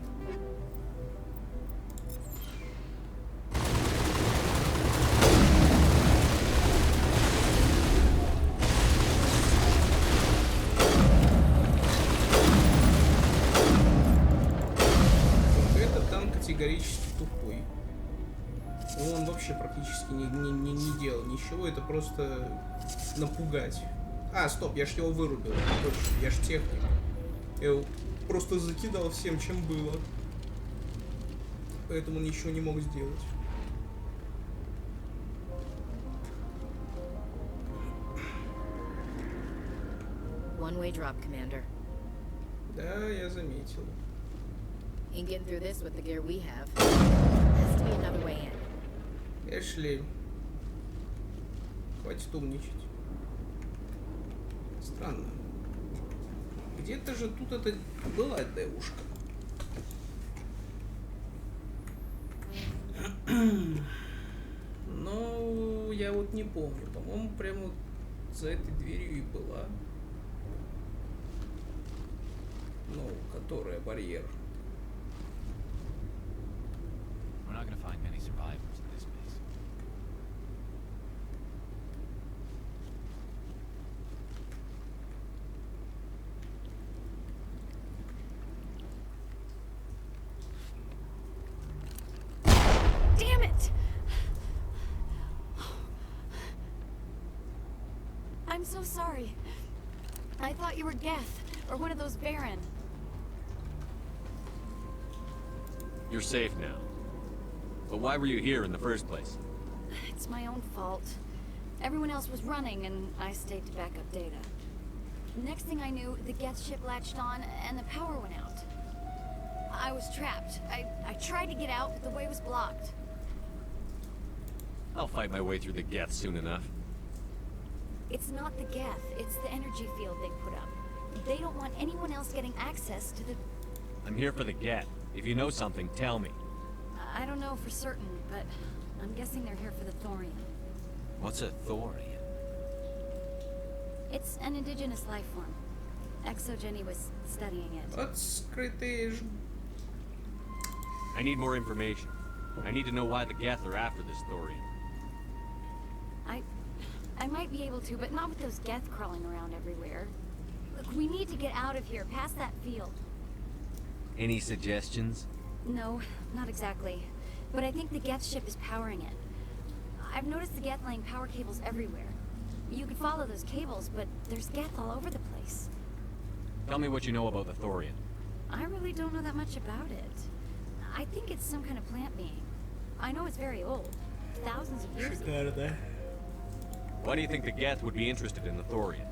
Этот танк категорически тупой. Он вообще практически не делал ничего, это просто напугать. А, стоп, я ж его вырубил. Точно, я ж техник. Я его просто закидал всем, чем было. Поэтому он ничего не мог сделать. One-way drop, Commander. Да, я заметил. Ain't getting through this with the gear we have. This to be another way in. Эшли, хватит умничать. Странно. Где-то же тут это была девушка. Но я вот не помню. По-моему, прямо вот за этой дверью и была. Ну, которая барьер. We're not gonna find many survivors in this place. Damn it! I'm so sorry. I thought you were Geth, or one of those Baron. You're safe now. But why were you here in the first place? It's my own fault. Everyone else was running, and I stayed to back up data. Next thing I knew, the Geth ship latched on, and the power went out. I was trapped. I tried to get out, but the way was blocked. I'll fight my way through the Geth soon enough. It's not the Geth, it's the energy field they put up. They don't want anyone else getting access to the... I'm here for the Geth. If you know something, tell me. I don't know for certain, but I'm guessing they're here for the thorium. What's a thorium? It's an indigenous life form. Exogeny was studying it. What's Cretaceous? I need more information. I need to know why the Geth are after this thorium. I might be able to, but not with those Geth crawling around everywhere. Look, we need to get out of here, past that field. Any suggestions? No, not exactly. But I think the Geth ship is powering it. I've noticed the Geth laying power cables everywhere. You could follow those cables, but there's Geth all over the place. Tell me what you know about the thorium. I really don't know that much about it. I think it's some kind of plant being. I know it's very old. Thousands of years ago. Why do you think the Geth would be interested in the thorium?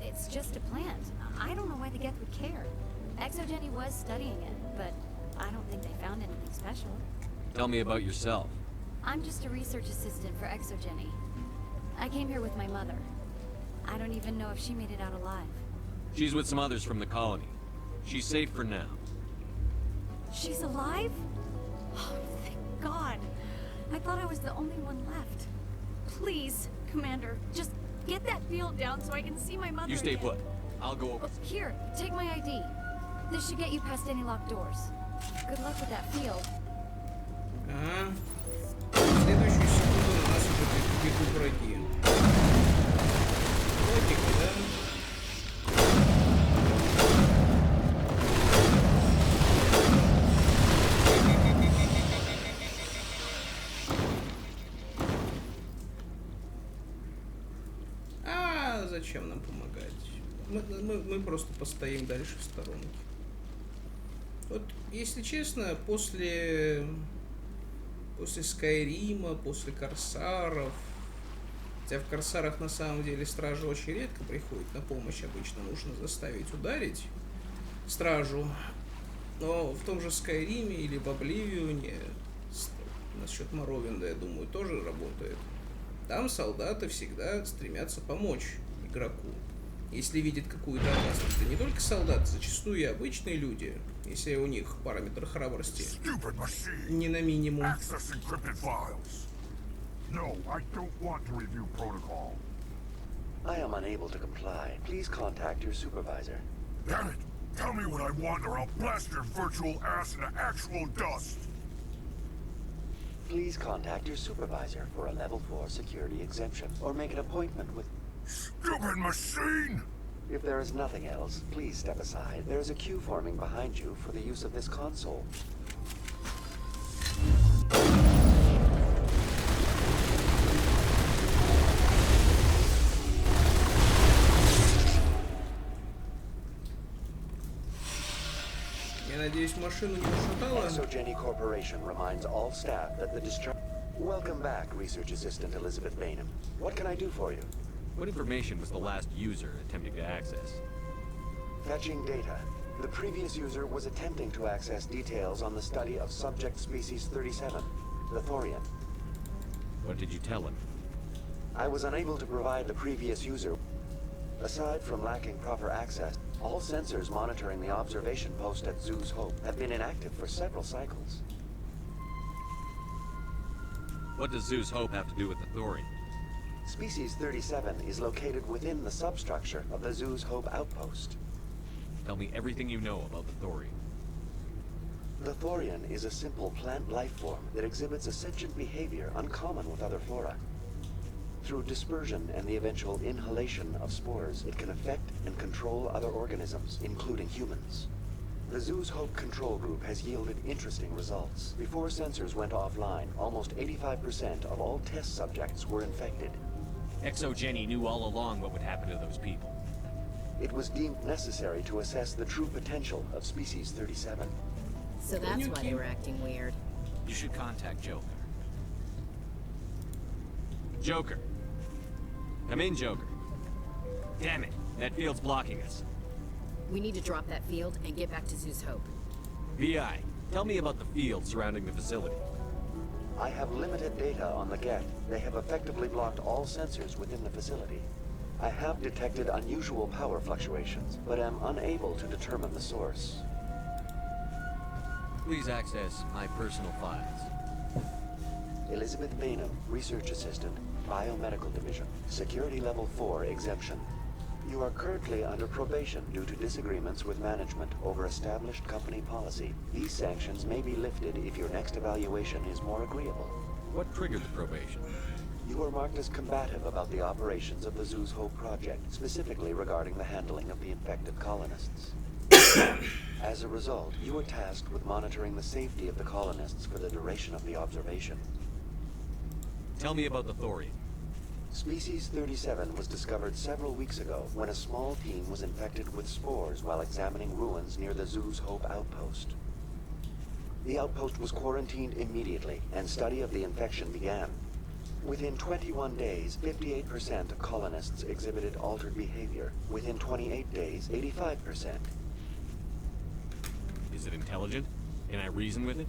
It's just a plant. I don't know why the Geth would care. Exogeny was studying it, but I don't think they found anything special. Tell me about yourself. I'm just a research assistant for Exogeny. I came here with my mother. I don't even know if she made it out alive. She's with some others from the colony. She's safe for now. She's alive? Oh, thank God. I thought I was the only one left. Please, Commander, just get that field down so I can see my mother You stay again. put. I'll go over. Here, take my ID. This should get you past any locked doors. Good luck with that field. Ага. В следующую секунду на нас уже бегут враги. Логика, да? А зачем нам помогать? Мы просто постоим дальше в сторонке. Вот, если честно, после Скайрима, после Корсаров, хотя в Корсарах на самом деле стражи очень редко приходят на помощь, обычно нужно заставить ударить стражу, но в том же Скайриме или в Обливионе, насчет Моровинда, я думаю, тоже работает. Там солдаты всегда стремятся помочь игроку. Если видят какую-то опасность, это не только солдаты, зачастую и обычные люди, если у них параметр храбрости не на минимум. No, I don't want to review protocol. I am unable to comply. Please contact your supervisor. Damn it! Tell me what I want or I'll blast your virtual ass into actual dust! Please contact your supervisor for a level 4 security exemption or make an appointment with... Stupid machine! If there is nothing else, please step aside. There is a queue forming behind you for the use of this console. Я надеюсь, машину не ушатала. Exogeny Corporation reminds all staff that the discharge... Welcome back, Research Assistant Elizabeth Bainham. What can I do for you? What information was the last user attempting to access? Fetching data. The previous user was attempting to access details on the study of subject species 37, the Thorian. What did you tell him? I was unable to provide the previous user. Aside from lacking proper access, all sensors monitoring the observation post at Zoo's Hope have been inactive for several cycles. What does Zoo's Hope have to do with the Thorian? Species 37 is located within the substructure of the Zoo's Hope outpost. Tell me everything you know about the Thorian. The Thorian is a simple plant life form that exhibits a sentient behavior uncommon with other flora. Through dispersion and the eventual inhalation of spores, it can affect and control other organisms, including humans. The Zoo's Hope control group has yielded interesting results. Before sensors went offline, almost 85% of all test subjects were infected. Exogeny knew all along what would happen to those people. It was deemed necessary to assess the true potential of species 37. So that's why they were acting weird. You should contact Joker. Joker. Come in, Joker. Damn it, that field's blocking us. We need to drop that field and get back to Zoo's Hope. VI, tell me about the field surrounding the facility. I have limited data on the Geth. They have effectively blocked all sensors within the facility. I have detected unusual power fluctuations, but am unable to determine the source. Please access my personal files. Elizabeth Bainham, Research Assistant, Biomedical Division, Security Level 4 exemption. You are currently under probation due to disagreements with management over established company policy. These sanctions may be lifted if your next evaluation is more agreeable. What triggered the probation? You are marked as combative about the operations of the Zoo's Hope project, specifically regarding the handling of the infected colonists. As a result, you are tasked with monitoring the safety of the colonists for the duration of the observation. Tell me about the Thorian. Species 37 was discovered several weeks ago when a small team was infected with spores while examining ruins near the Zoo's Hope outpost. The outpost was quarantined immediately, and study of the infection began. Within 21 days, 58% of colonists exhibited altered behavior. Within 28 days, 85%. Is it intelligent? Can I reason with it?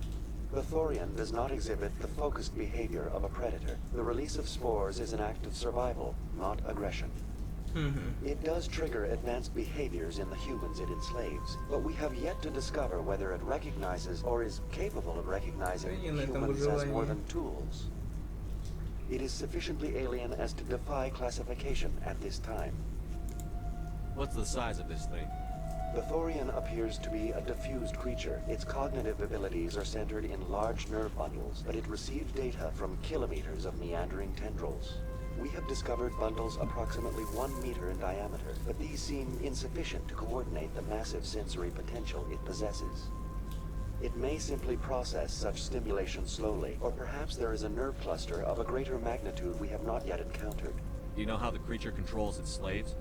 The Thorian does not exhibit the focused behavior of a predator. The release of spores is an act of survival, not aggression. It does trigger advanced behaviors in the humans it enslaves, but we have yet to discover whether it recognizes or is capable of recognizing humans as more than tools. It is sufficiently alien as to defy classification at this time. What's the size of this thing? The Thorian appears to be a diffused creature. Its cognitive abilities are centered in large nerve bundles, but it receives data from kilometers of meandering tendrils. We have discovered bundles approximately 1 meter in diameter, but these seem insufficient to coordinate the massive sensory potential it possesses. It may simply process such stimulation slowly, or perhaps there is a nerve cluster of a greater magnitude we have not yet encountered. Do you know how the creature controls its slaves?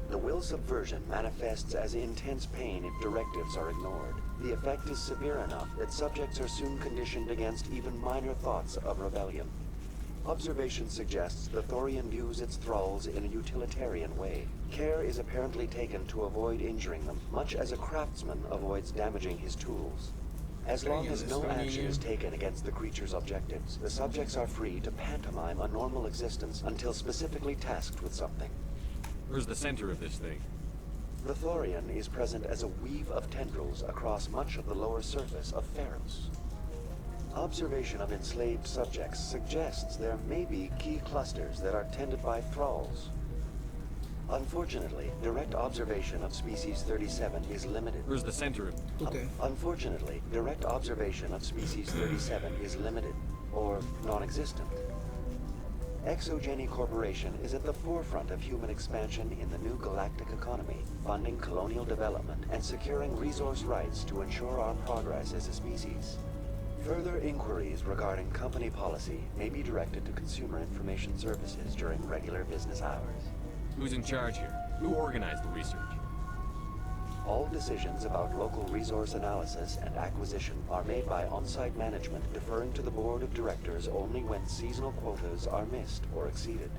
The will subversion manifests as intense pain if directives are ignored. The effect is severe enough that subjects are soon conditioned against even minor thoughts of rebellion. Observation suggests the Thorian views its thralls in a utilitarian way. Care is apparently taken to avoid injuring them, much as a craftsman avoids damaging his tools. As long as no action is taken against the creature's objectives, the subjects are free to pantomime a normal existence until specifically tasked with something. Where's the center of this thing? The Thorian is present as a weave of tendrils across much of the lower surface of Fерros. Observation of enslaved subjects suggests there may be key clusters that are tended by thralls. Unfortunately, direct observation of species 37 is limited. Where's the center of... Unfortunately, direct observation of species 37 is limited, or non-existent. Exogeny Corporation is at the forefront of human expansion in the new galactic economy, funding colonial development and securing resource rights to ensure our progress as a species. Further inquiries regarding company policy may be directed to Consumer Information Services during regular business hours. Who's in charge here? Who organized the research? All decisions about local resource analysis and acquisition are made by on-site management, deferring to the board of directors only when seasonal quotas are missed or exceeded.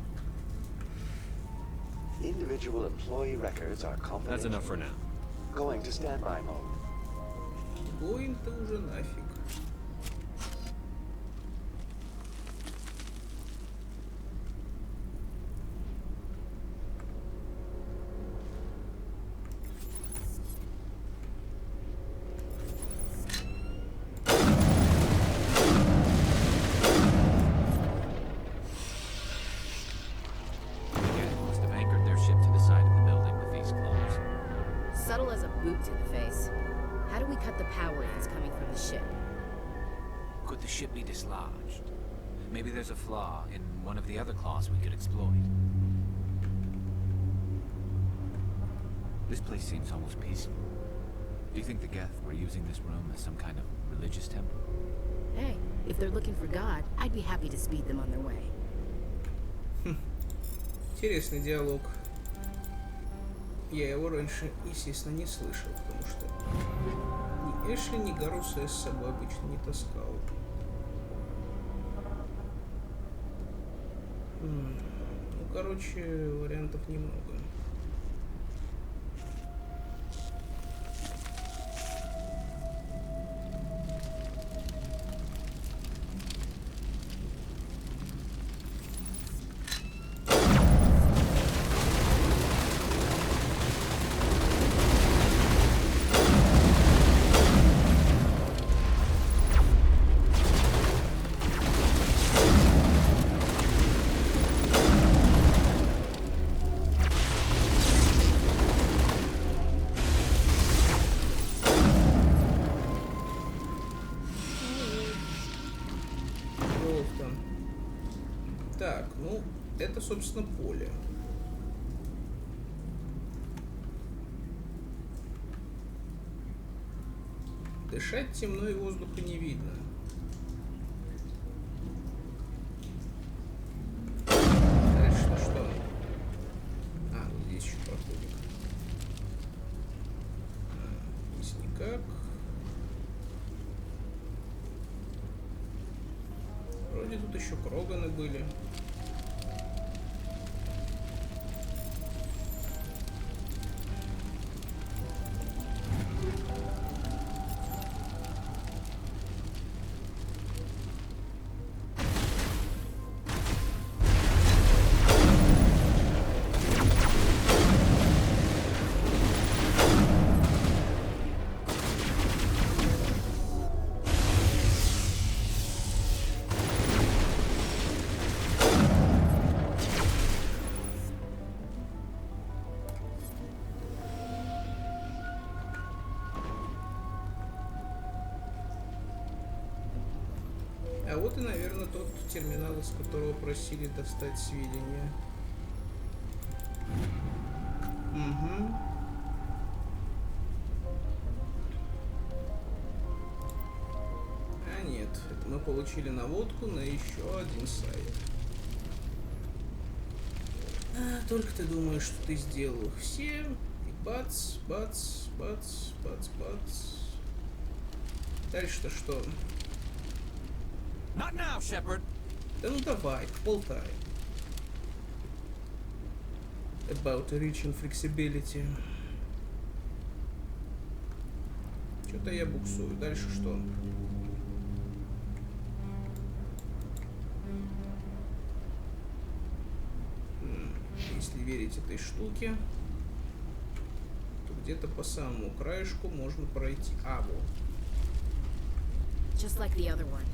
Individual employee records are confidential. That's enough for now. Going to standby mode. Going ты уже нафиг. Must have anchored their ship to the side of the building with these claws. Subtle as a boot to the face. How do we cut the power if it's coming from the ship? Could the ship be dislodged? Maybe there's a flaw in one of the other claws we could exploit. This place seems almost peaceful. Do you think the Geth were using this room as some kind of religious temple? Hey, if they're looking for God, I'd be happy to speed them on their way. Интересный диалог. Я его раньше, естественно, не слышал, потому что ни Эшли, ни Гаруса я с собой обычно не таскал. Ну, короче, вариантов немного. Так, ну, это, собственно, поле. Дышать темно и воздуха не видно. Дальше что? А, вот здесь еще проходик. Здесь никак. Вроде тут еще кроганы были. А вот и, наверное, тот терминал, из которого просили достать сведения. Угу. А нет, это мы получили наводку на еще один сайт. А, только ты думаешь, что ты сделал их все, и бац, бац, бац, бац, бац. Дальше-то что? Not now, Shepard. Да ну давай, болтай. About reaching flexibility. Что-то я буксую. Дальше что? Если верить этой штуке, то где-то по самому краешку можно пройти. А, вот. Just like the other one.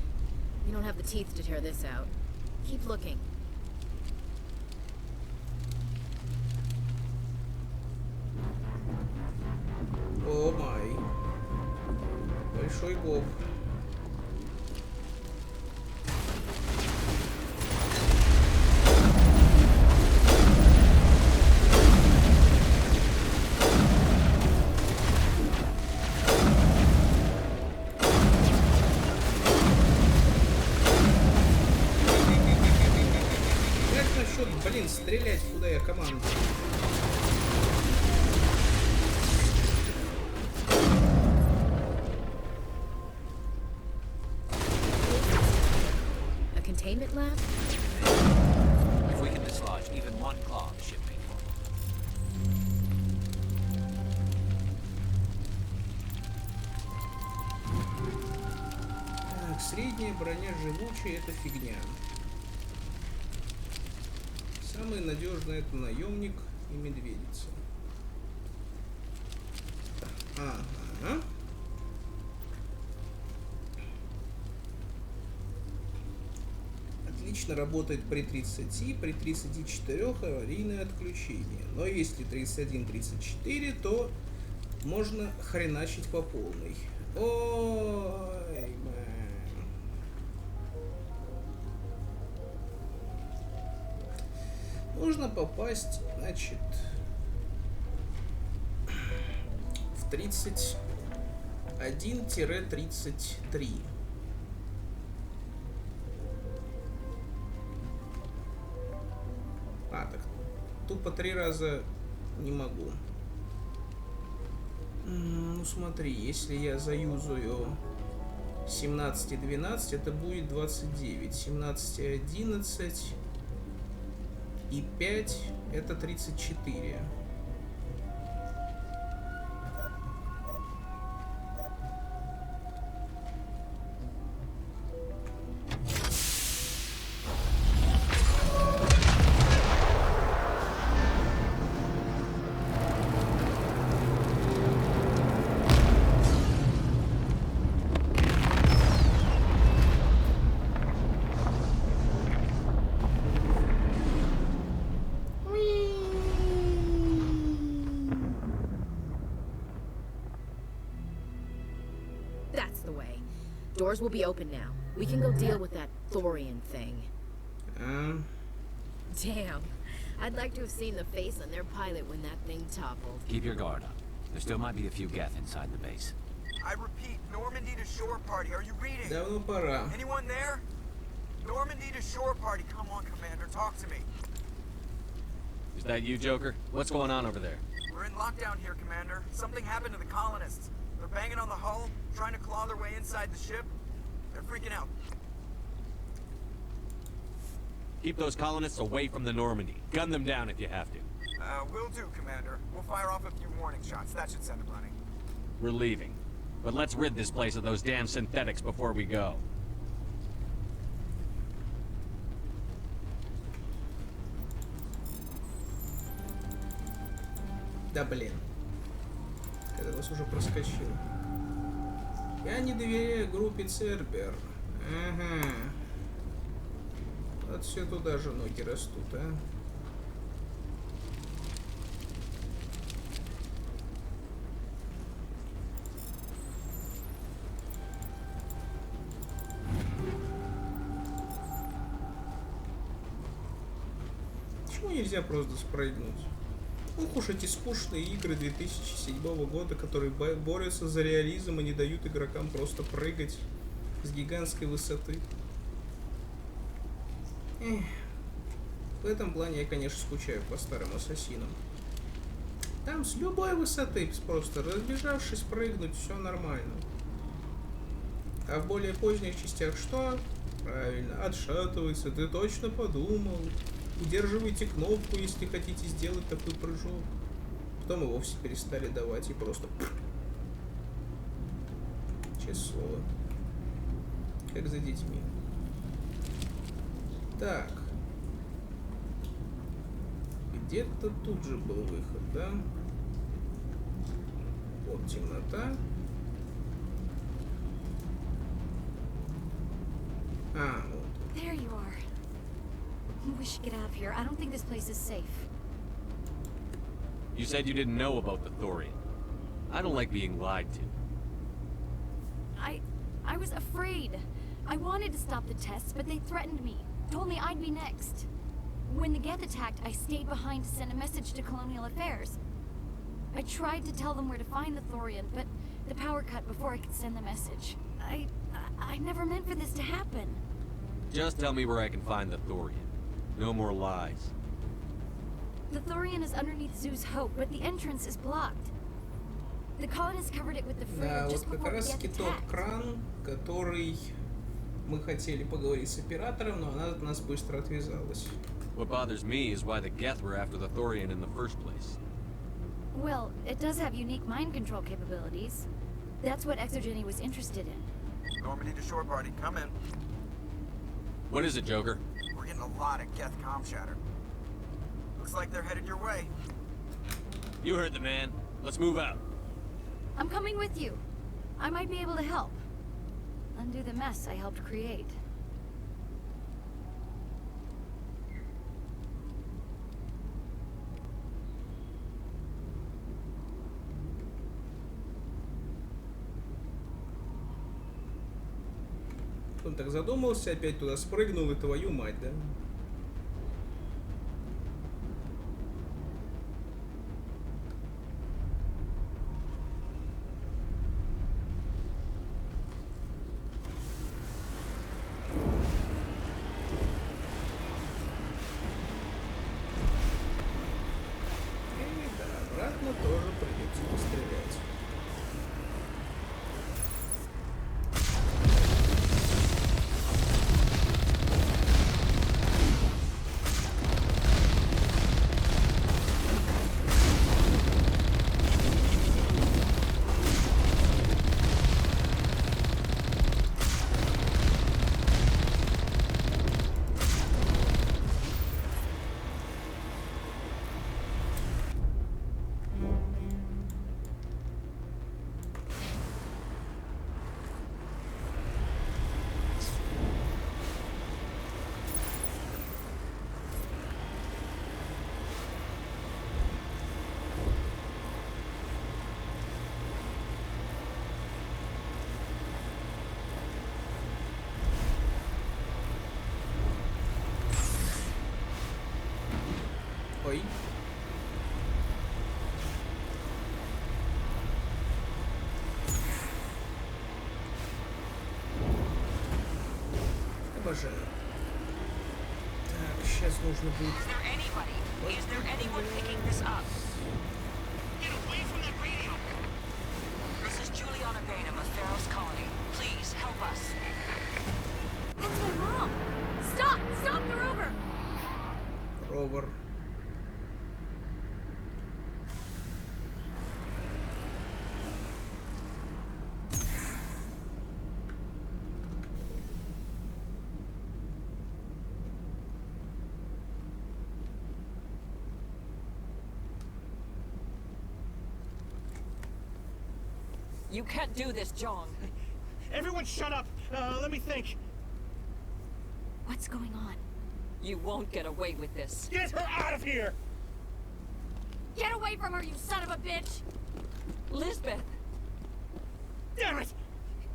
You don't have the teeth to tear this out. Keep looking. О май. Большой гоб. Блин, стрелять, куда я команду. A containment lab? If we can dislodge even one claw, the ship may fall. средняя, броня живучая, это фигня. Самый надежный это наемник и медведица. Ага. Отлично работает при 30, при 34 аварийное отключение. Но если 31-34, то можно хреначить по полной. Ой, нужно попасть, значит, в 31-33. Так, тупо 3 раза не могу. Ну смотри, если я заюзаю 17-12, это будет 29. 17-11 и 5 это 34. Doors will be open now. We can go deal with that thorian thing. Damn. I'd like to have seen the face on their pilot when that thing toppled. Keep your guard up. There still might be a few Geth inside the base. I repeat, Normandy to shore party. Are you reading? Давно пора. Anyone there? Normandy to shore party. Come on, Commander. Talk to me. Is that you, Joker? What's going on over there? We're in lockdown here, Commander. Something happened to the colonists. They're banging on the hull, trying to claw their way inside the ship. They're freaking out. Keep those colonists away from the Normandy. Gun them down if you have to. Will do, Commander. We'll fire off a few warning shots. That should send them running. We're leaving. But let's rid this place of those damn synthetics before we go. Да блин. Это вас уже проскочил. Я не доверяю группе Цербер. Ага. Вот все туда же ноги растут, а. Почему нельзя просто спрыгнуть? Ох уж эти скучные игры 2007 года, которые борются за реализм и не дают игрокам просто прыгать с гигантской высоты. В этом плане я, конечно, скучаю по старым ассасинам. Там с любой высоты просто разбежавшись прыгнуть, все нормально. А в более поздних частях что? Правильно, отшатывается, ты точно подумал. Удерживайте кнопку, если хотите сделать такой прыжок. Потом и вовсе перестали давать и просто... Честное слово. Как за детьми. Так. Где-то тут же был выход, да? Вот темнота. А, вот. There you are. We should get out of here. I don't think this place is safe. You said you didn't know about the thorian. I don't like being lied to. I was afraid. I wanted to stop the tests, but they threatened me. Told me I'd be next. When the Geth attacked, I stayed behind to send a message to Colonial Affairs. I tried to tell them where to find the thorian, but the power cut before I could send the message. I never meant for this to happen. Just tell me where I can find the thorian. No more lies. The thorian is underneath Zoo's Hope, but the entrance is blocked. The colonists covered it with the fruit Да, just вот как before раз the таки Geth тот attacked. кран, который мы хотели поговорить с оператором, но она от нас быстро отвязалась. What bothers me is why the Geth were after the thorian in the first place. Well, it does have unique mind control capabilities. That's what Exogeny was interested in. Normandy to shore party, come in. What is it, Joker? We're getting a lot of Geth comm chatter. Looks like they're headed your way. You heard the man. Let's move out. I'm coming with you. I might be able to help. Undo the mess I helped create. Он так задумался, опять туда спрыгнул, и твою мать, да? И да, обратно тоже придется пострелять. Ой. Обожаю. Так, сейчас нужно будет... Is there anyone picking this up? Get away from that radio! This is Juliana Bain of the Fерros colony. Please help us. That's my mom! Stop! Stop the rover! Ровер. You can't do this, John. Everyone shut up! Let me think. What's going on? You won't get away with this. Get her out of here! Get away from her, you son of a bitch! Lisbeth! Damn it!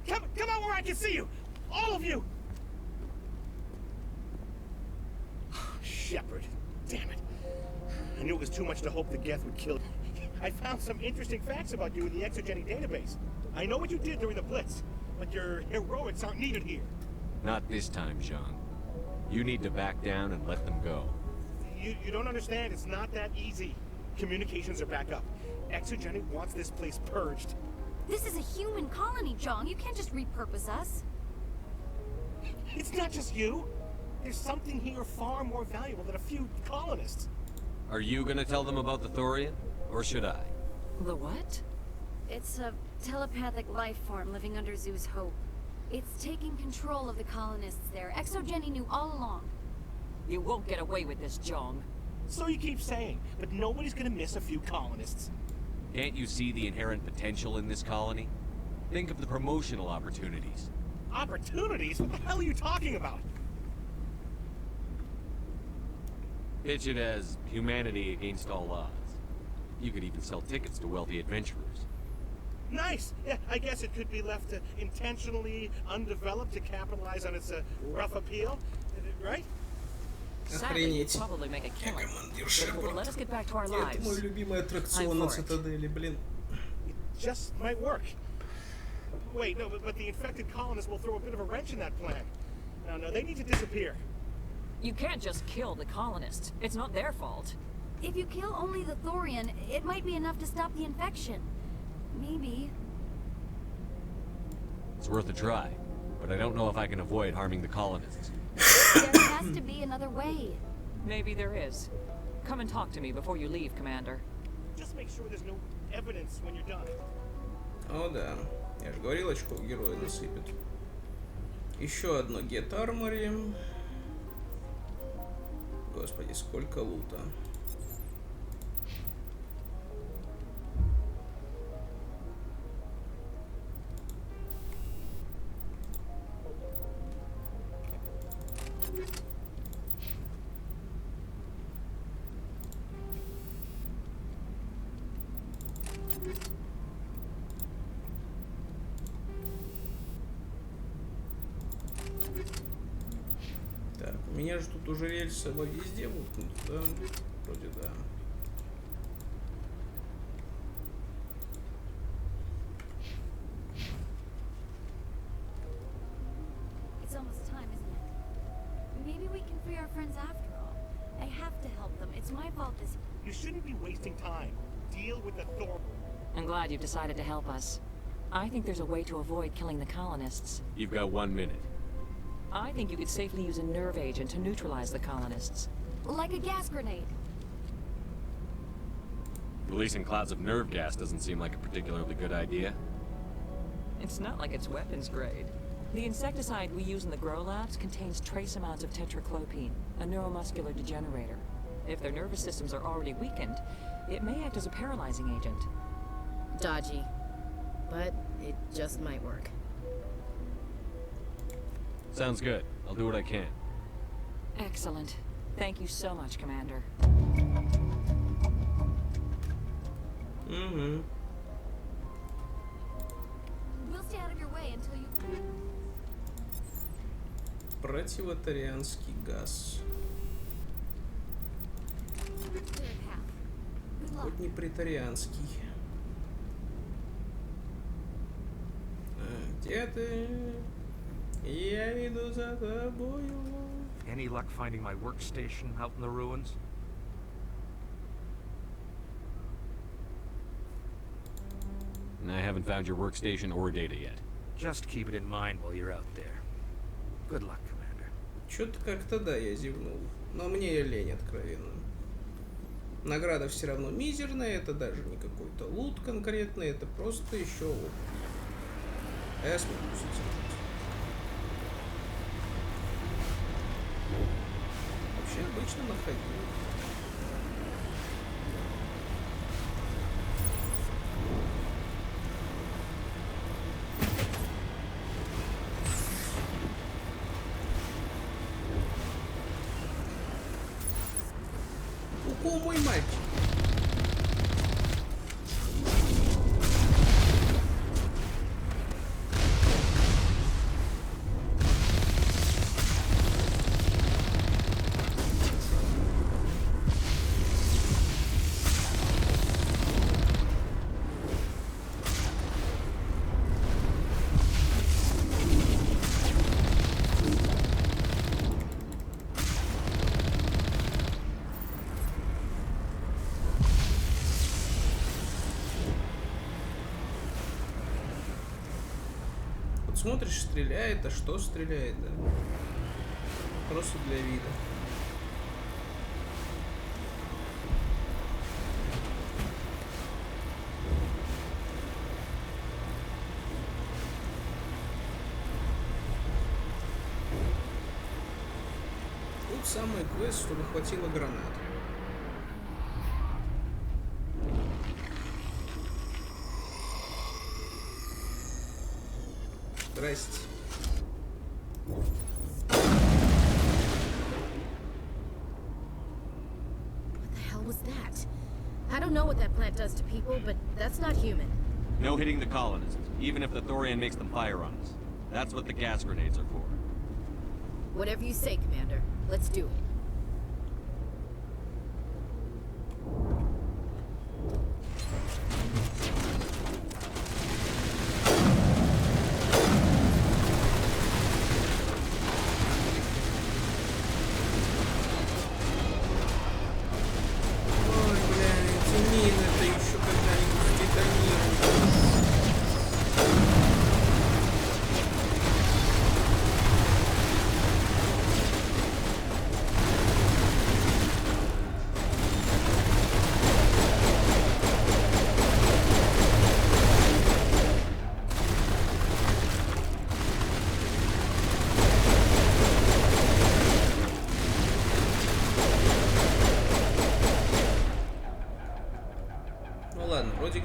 Come out where I can see you! All of you! Shepard. Damn it. I knew it was too much to hope the Geth would kill you. I found some interesting facts about you in the exogenic database. I know what you did during the Blitz, but your heroics aren't needed here. Not this time, Jean. You need to back down and let them go. You don't understand. It's not that easy. Communications are back up. Exogenic wants this place purged. This is a human colony, John. You can't just repurpose us. It's not just you. There's something here far more valuable than a few colonists. Are you gonna tell them about the Thorian? Or should I? The what? It's a telepathic life form living under Zoo's hope. It's taking control of the colonists there. Exogeny knew all along. You won't get away with this, John. So you keep saying, but nobody's gonna miss a few colonists. Can't you see the inherent potential in this colony? Think of the promotional opportunities. Opportunities? What the hell are you talking about? Pitch it as humanity against all odds. You could even sell tickets to wealthy adventurers. Nice! Yeah, I guess it could be left intentionally undeveloped to capitalize on its rough appeal, right? Sadly, you'll probably make a killing. But it will let us get back to our lives. Это мой любимый аттракцион на Цитадели, блин. It just might work. Wait, no, but the infected colonists will throw a bit of a wrench in that plan. No, they need to disappear. You can't just kill the colonists. It's not their fault. If you kill only the Thorian, it might be enough to stop the infection. Maybe. It's worth a try, but I don't know if I can avoid harming the colonists. There has to be another way. Maybe there is. Come and talk to me before you leave, Commander. Just make sure there's no evidence when you're done. О да, я же говорил, очко у героя насыпет. Еще одно Get Armory. Господи, сколько лута. Так, у меня же тут уже рельсы везде воткнуты, да? Вроде да. It's almost time, isn't it? Maybe we can free our friends after all. I have to help them. It's my fault this... You shouldn't be wasting time. Deal with the Thor... I'm glad you've decided to help us. I think there's a way to avoid killing the colonists. You've got 1 minute. I think you could safely use a nerve agent to neutralize the colonists. Like a gas grenade. Releasing clouds of nerve gas doesn't seem like a particularly good idea. It's not like it's weapons grade. The insecticide we use in the grow labs contains trace amounts of tetraclopine, a neuromuscular degenerator. If their nervous systems are already weakened, it may act as a paralyzing agent. Dodgy. But it just might work. Sounds good. I'll do what I can. Excellent. Thank you so much, Commander. Угу. We'll stay out of your way until you... Противотарианский газ. Хоть не притарианский. Где ты? Я иду за тобою. Any luck finding my workstation out in the ruins? And I haven't found your workstation or data yet. Just keep it in mind while you're out there. Good luck, Commander. Чё-то как-то да, я зевнул. Но мне лень, откровенно. Награда все равно мизерная, это даже не какой-то лут конкретный, это просто еще вот. А я смогу сидеть. Вообще обычно находил. Ку-ку, мой мальчик. Смотришь, стреляет, а что стреляет, да? Просто для вида. Тут самый квест, чтобы хватило гранат. Здрасте. What the hell was that? I don't know what that plant does to people, but that's not human. No hitting the colonists, even if the Thorian makes them fire on us. That's what the gas grenades are for. Whatever you say, Commander. Let's do it.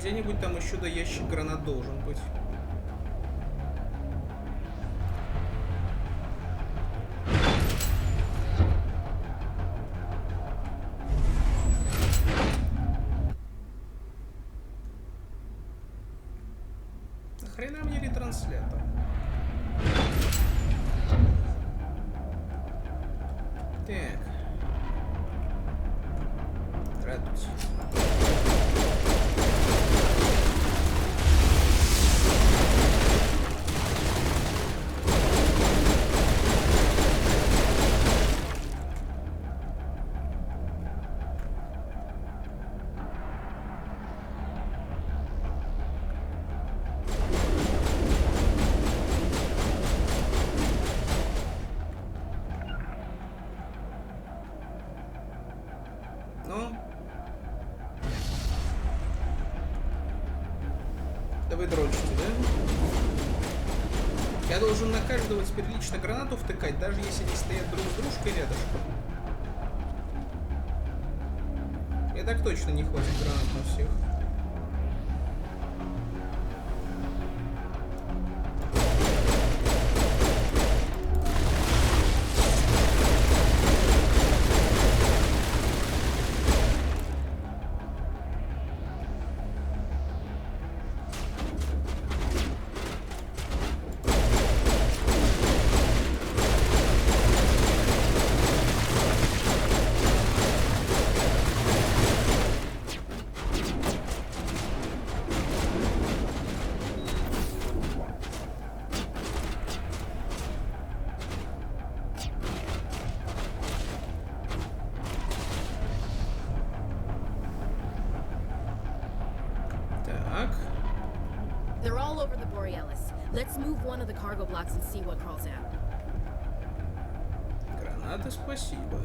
где-нибудь там еще до ящик гранат должен быть. Нахрена мне ретранслятор? Так. Радуйся. Да вы дрочите, да? Я должен на каждого теперь лично гранату втыкать, даже если они стоят друг с дружкой рядышком. И так точно не хватит гранат на всех. They're all over the Borealis. Let's move one of the cargo blocks and see what crawls out. Гранаты, спасибо.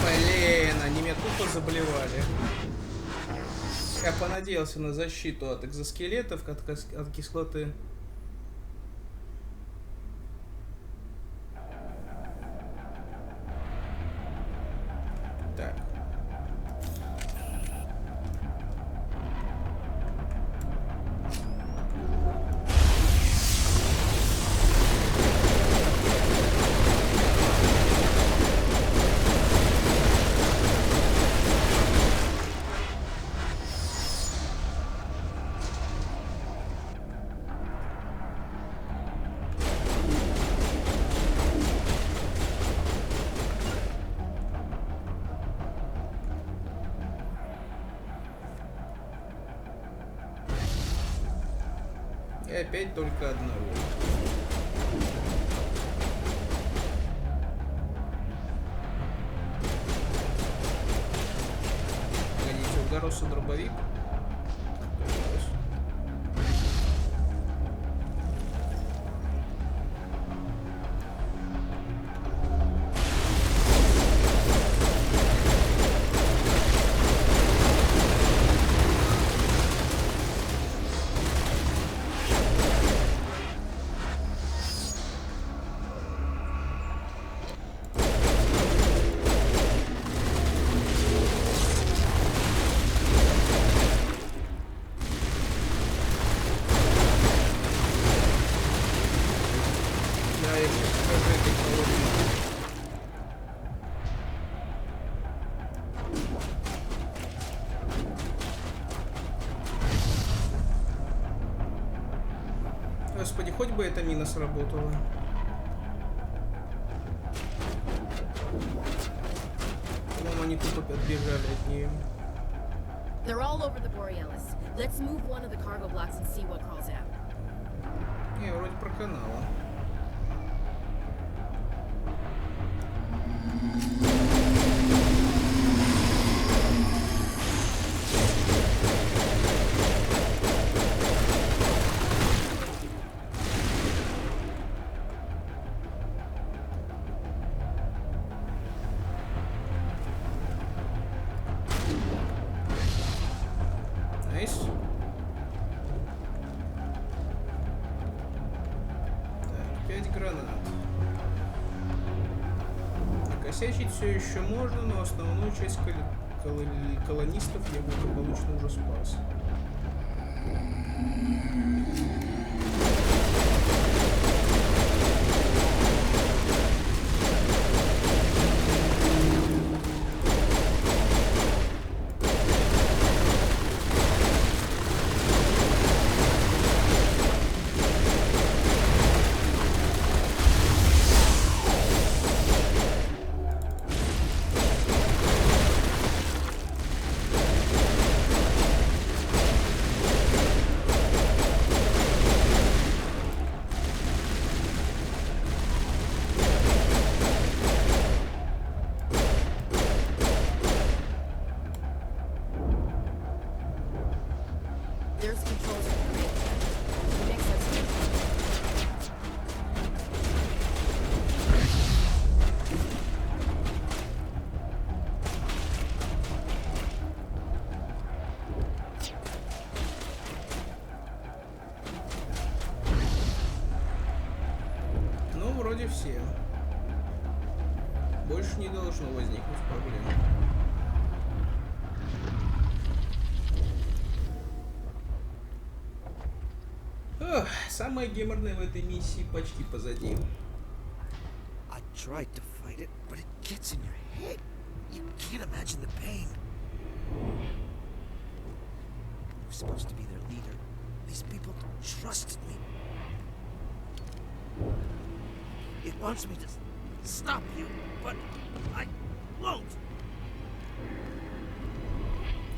Блин, они меня тупо заблевали. Я понадеялся на защиту от экзоскелетов, от кислоты. Так. И опять только одного. Погодите, у Гароса дробовик. Господи, хоть бы эта мина сработала. По-моему, они тупо отбежали от нее. They're all over the Borealis. Let's move one of the cargo blocks and see what crawls out. Не, вроде проканала. Найс. Так, 5 гранат. Накосячить все еще можно, но основную часть колонистов я благополучно уже спас. Вроде все. Больше не должно возникнуть проблем. Ох, самое геморное в этой миссии почти позади. I tried to fight it, but it gets in your head. You can't imagine the pain. I'm supposed to be their leader. These people trusted me. It wants me to stop you, but I won't.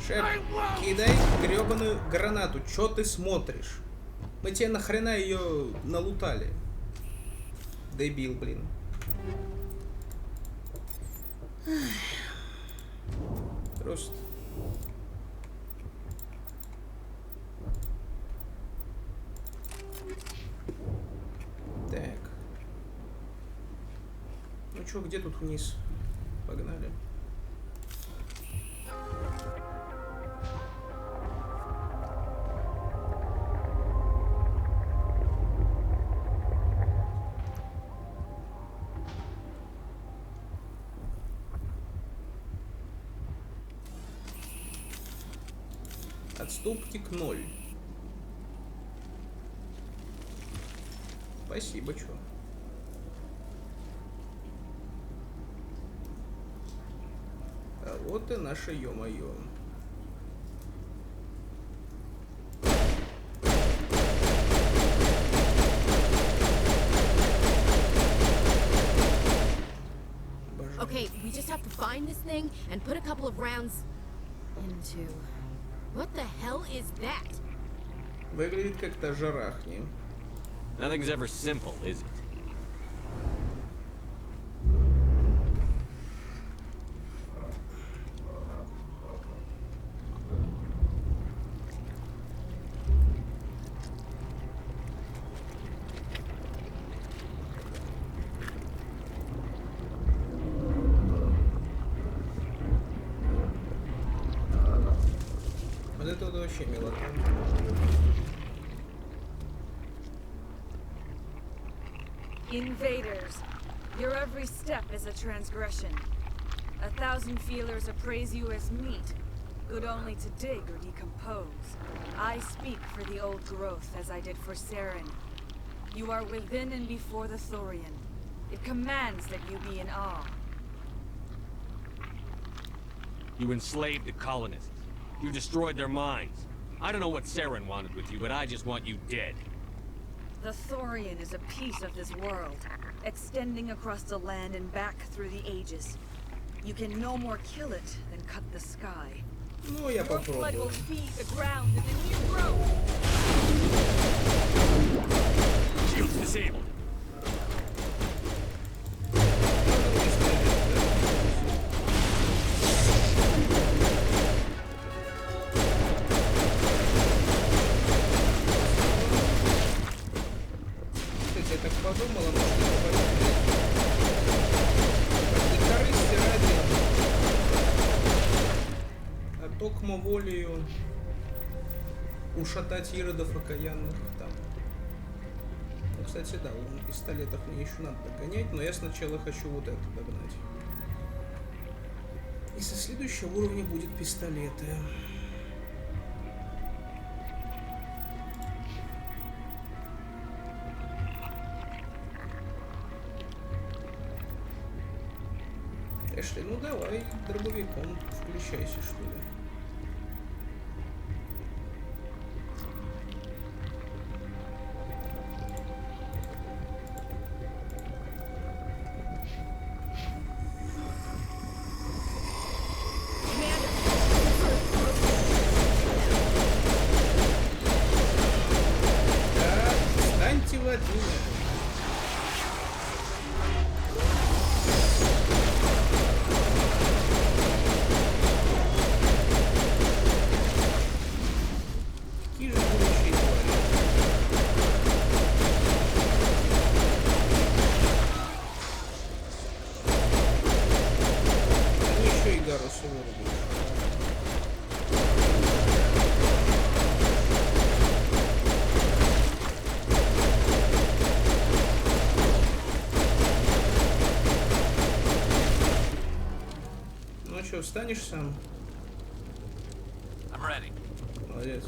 Шеф, кидай гребаную гранату. Чё ты смотришь? Мы тебе нахрена ее налутали? Дебил, блин. Просто. Так. Ну чё, где тут вниз? Погнали. Отступник 0. Спасибо, чё. А вот и наше ё-моё. Okay, we just have to find this thing and put a couple of rounds into... What the hell is that? Выглядит как-то жарахни. Nothing's ever simple, is it? Вот это вот вообще милота. Invaders, your every step is a transgression. 1,000 feelers appraise you as meat, good only to dig or decompose. I speak for the old growth as I did for Saren. You are within and before the Thorian. It commands that you be in awe. You enslaved the colonists. You destroyed their minds. I don't know what Saren wanted with you, but I just want you dead. The Thorian is a piece of this world, extending across the land and back through the ages. You can no more kill it than cut the sky. Ну, я Your blood will попробую. feed the ground and the new growth. Shields disabled. Кстати, я так подумала, может не корысти ради, а токмо волею ушатать иродов окаянных там. Ну, кстати, да, на пистолетах мне еще надо догонять, но я сначала хочу вот это догнать. И со следующего уровня будет пистолеты. Эшли, ну давай дробовиком включайся, что ли. Да, встаньте в от меня. Ну что, встанешь сам? I'm ready. Молодец.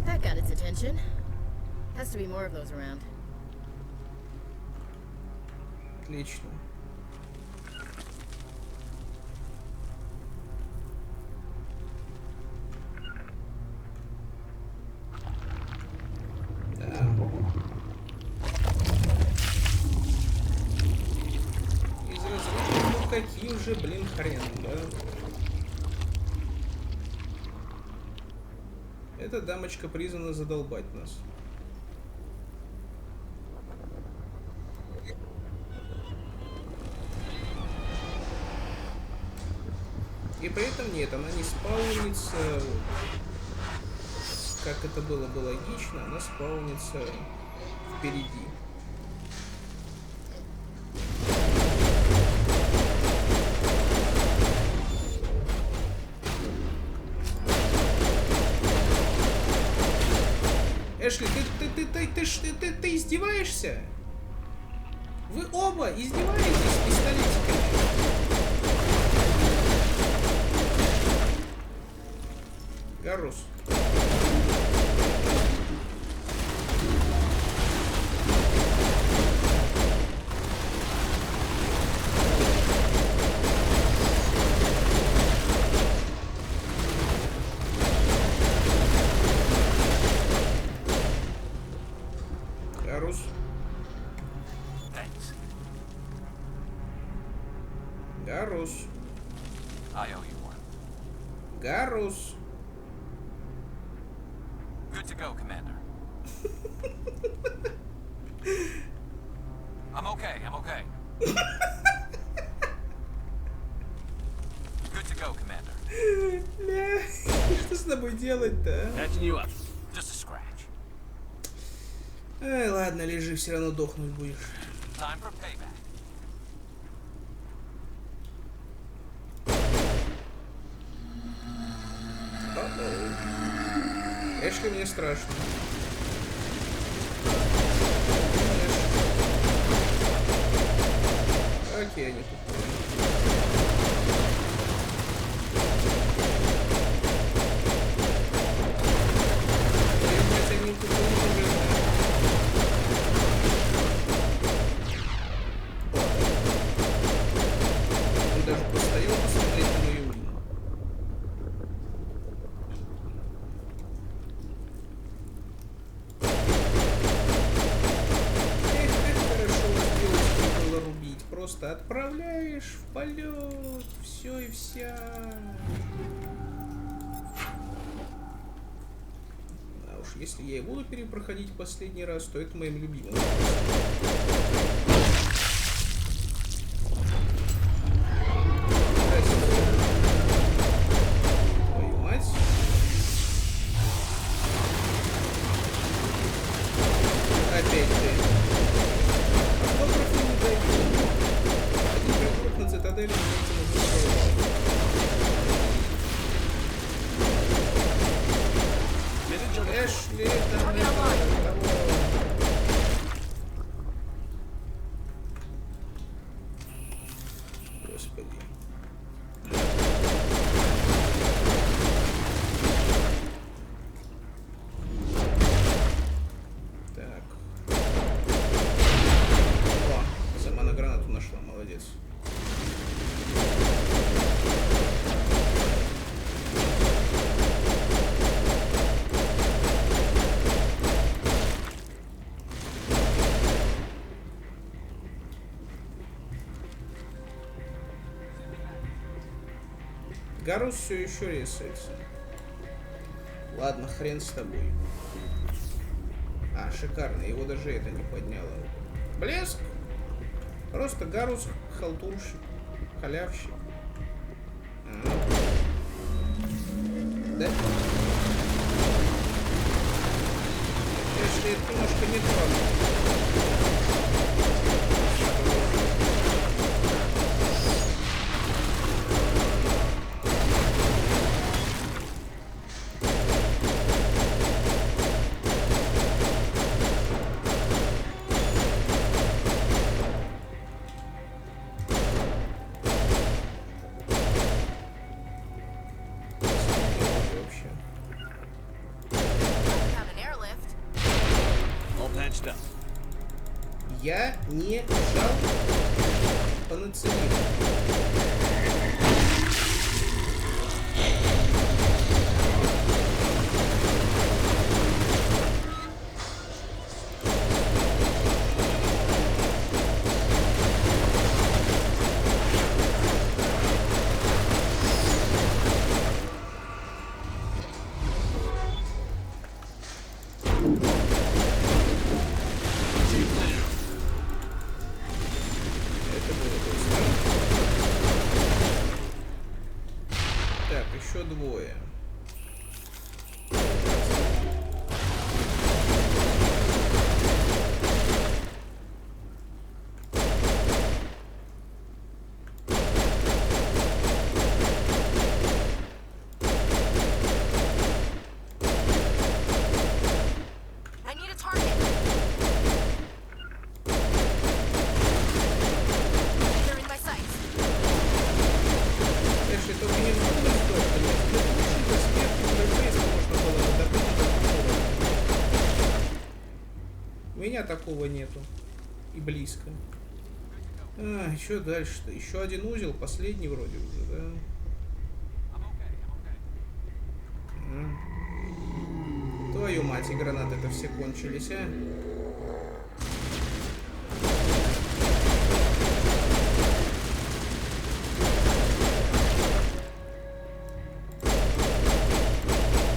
That got its attention. Has to be more of those around. Отлично. Из разрывов, ну какие уже, блин, хрен, да? Эта дамочка призвана задолбать нас. И при этом нет, она не спаунится, как это было бы логично, она спаунится впереди. Эшли, ты издеваешься? Вы оба издеваетесь с пистолетиками? Гарус. Гарус. Гарус. I owe you one. Гарус. Good to go, Commander. I'm okay, I'm okay. Good to go, Commander. Бля, что с тобой делать-то, а? Catching you up. Just a scratch. Ай, ладно, лежи, все равно дохнуть будешь. Time for payback. Эшли, мне страшно. Окей, они тут. Они тут он даже постоял посмотреть на мою мину. Просто отправляешь в полет, все и вся. А уж если я и буду перепроходить последний раз, то это моим любимым. Твою мать. Опять ты. Автографы не дают. Один прикрут на цитадели, на этим Эшли, там того. Господи. Так. О, сама на гранату нашла, молодец. Гарус все еще рисуется. Ладно, хрен с тобой. А, шикарно, его даже это не подняло. Блеск! Просто Гарус халтурщик, халявщик. Да? Если это немножко не то. Я не жал панацелин. Еще двое. У меня такого нету. И близко. А, что дальше-то? Еще один узел, последний вроде уже, да? Твою мать, и гранаты-то все кончились, а?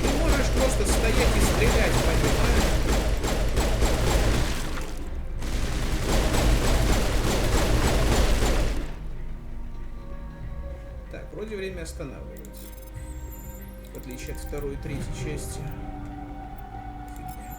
Ты можешь просто стоять и стрелять, понимаешь? Вроде время останавливается. В отличие от второй и третьей части. Фигня.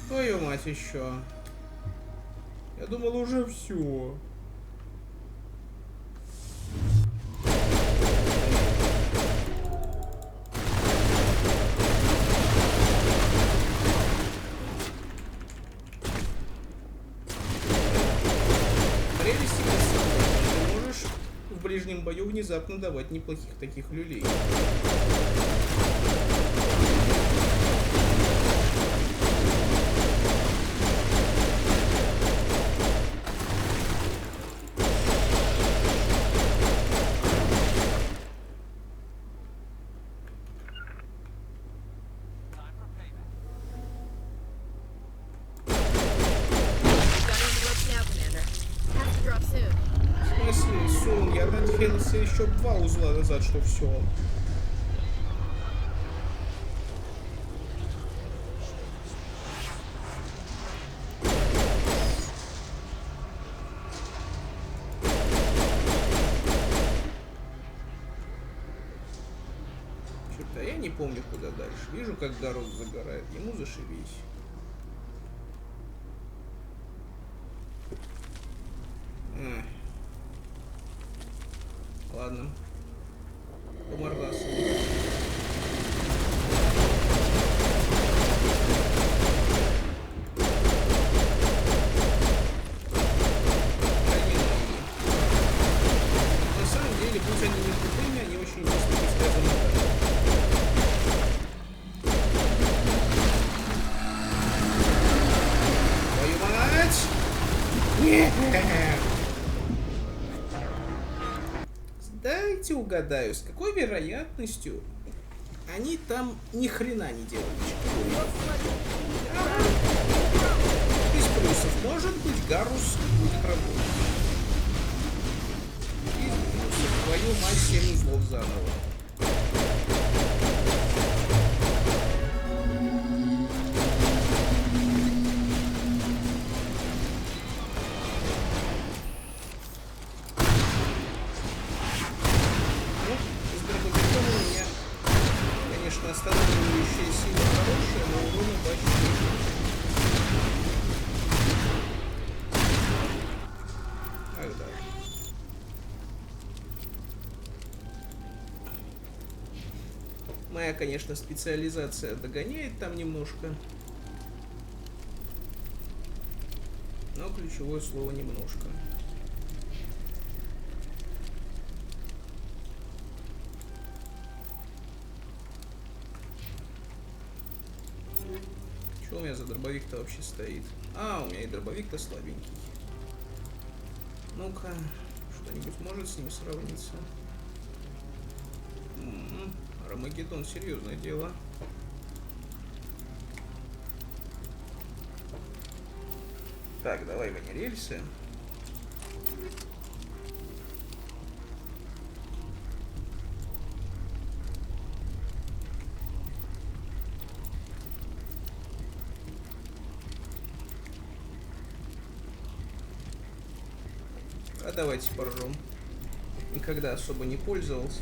Твою мать еще. Я думал уже все. Прелесть ты можешь в ближнем бою внезапно давать неплохих таких люлей. Я надеялся еще 2 узла назад, что все. помню, куда дальше. Вижу, как Гарус загорает. Ему зашибись. Ладно. По мордасу. На самом деле, будь они не крутыми, они очень быстро быстро замотают. Твою мать! Нет! Дайте угадаю, с какой вероятностью они там ни хрена не делают. Без плюсов. Может быть, Гарус будет работать. Без плюсов. Твою мать, 7 узлов заново. Останавливающая сила хорошая, но урона почти. Ах да. Моя, конечно, специализация догоняет там немножко. Но ключевое слово немножко. Что у меня за дробовик-то вообще стоит? А, у меня и дробовик-то слабенький. Ну-ка, что-нибудь может с ним сравниться? Армагеддон, серьезное дело. Так, давай в рельсы. А давайте поржем. Никогда особо не пользовался.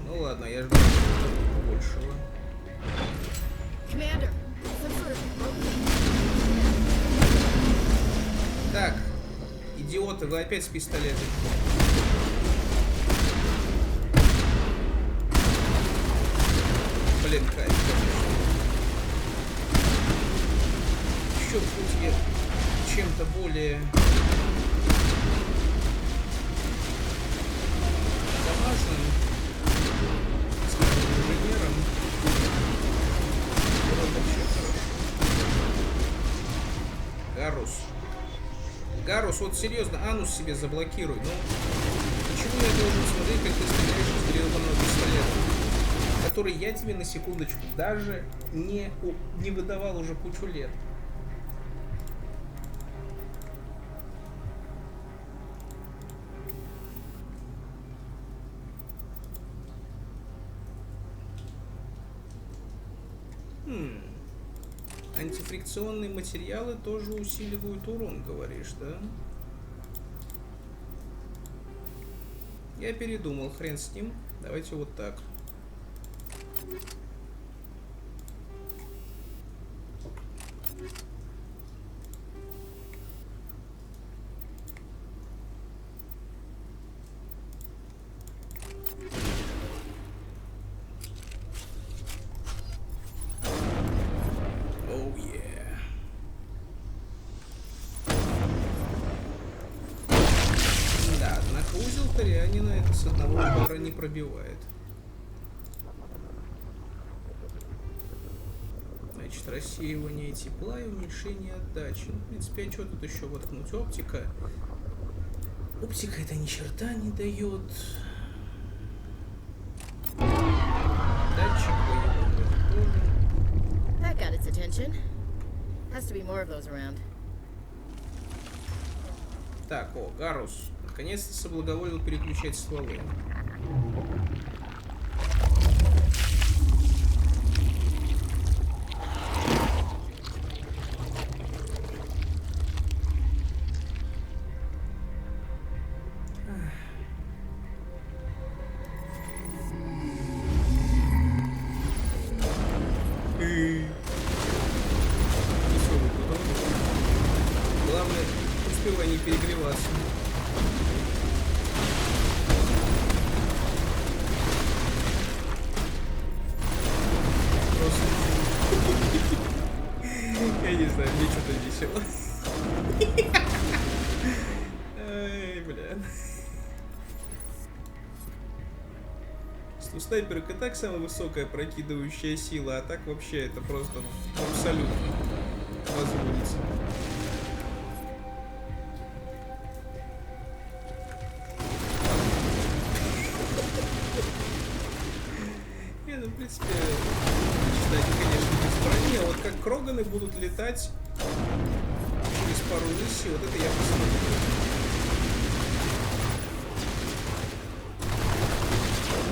Ну ладно, я жду большего. Так, идиоты, вы опять с пистолетом. Блин, кайф, конечно. Еще будь я чем-то более домашним, скажем, инженером, было вообще хорошо. Гарус. Гарус, вот серьезно, анус себе заблокируй. Ну, почему я должен смотреть, как ты стреляешь из гребаного пистолета, который я тебе на секундочку даже не выдавал уже кучу лет? Антифрикционные материалы тоже усиливают урон, говоришь, да? Я передумал, хрен с ним. Давайте вот так. С одного удара не пробивает. Значит, рассеивание тепла и уменьшение отдачи. Ну, в принципе, а что тут еще воткнуть? Оптика. Оптика это ни черта не дает. Датчик боевой тоже. Так, о, Гарус. Наконец-то соблаговолил переключать стволы. У снайперок и так самая высокая прокидывающая сила, а так вообще это просто абсолютно возводится. Не, ну в принципе, читайте, конечно, без брони, а вот как кроганы будут летать через пару миссий, вот это я посмотрю.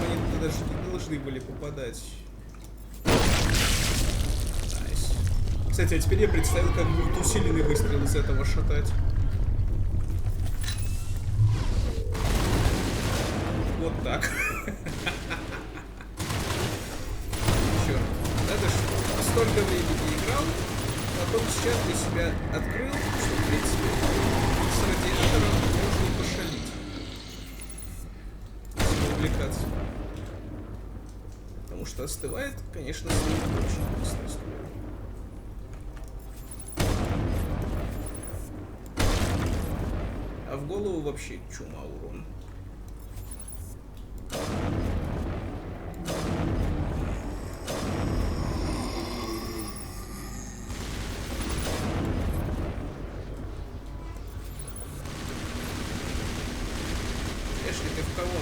Они даже не должны были попадать. Найс. Кстати, а теперь я представил, как будет усиленный выстрел из этого шатать. Вот так. Черт. Надо что? Столько времени играл, потом сейчас для себя открыл, что в принципе с радиатором можно и пошалить. Если увлекаться. Потому что остывает, конечно, стоит очень быстро. А в голову вообще чума урон. Эшли, ты в кого?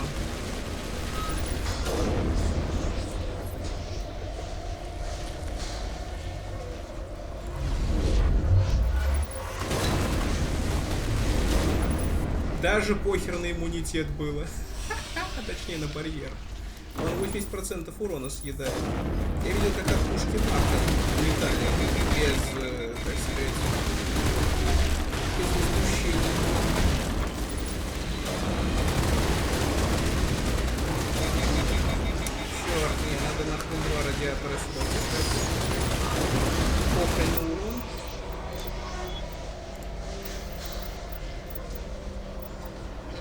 Даже похер на иммунитет было. Точнее, на барьер. Он 80% урона съедает. Я видел, как от пушки мака летали без, так сказать, без возмущения. Черт, мне надо нахрен два радиатора сюда пускать. Похрен на урон.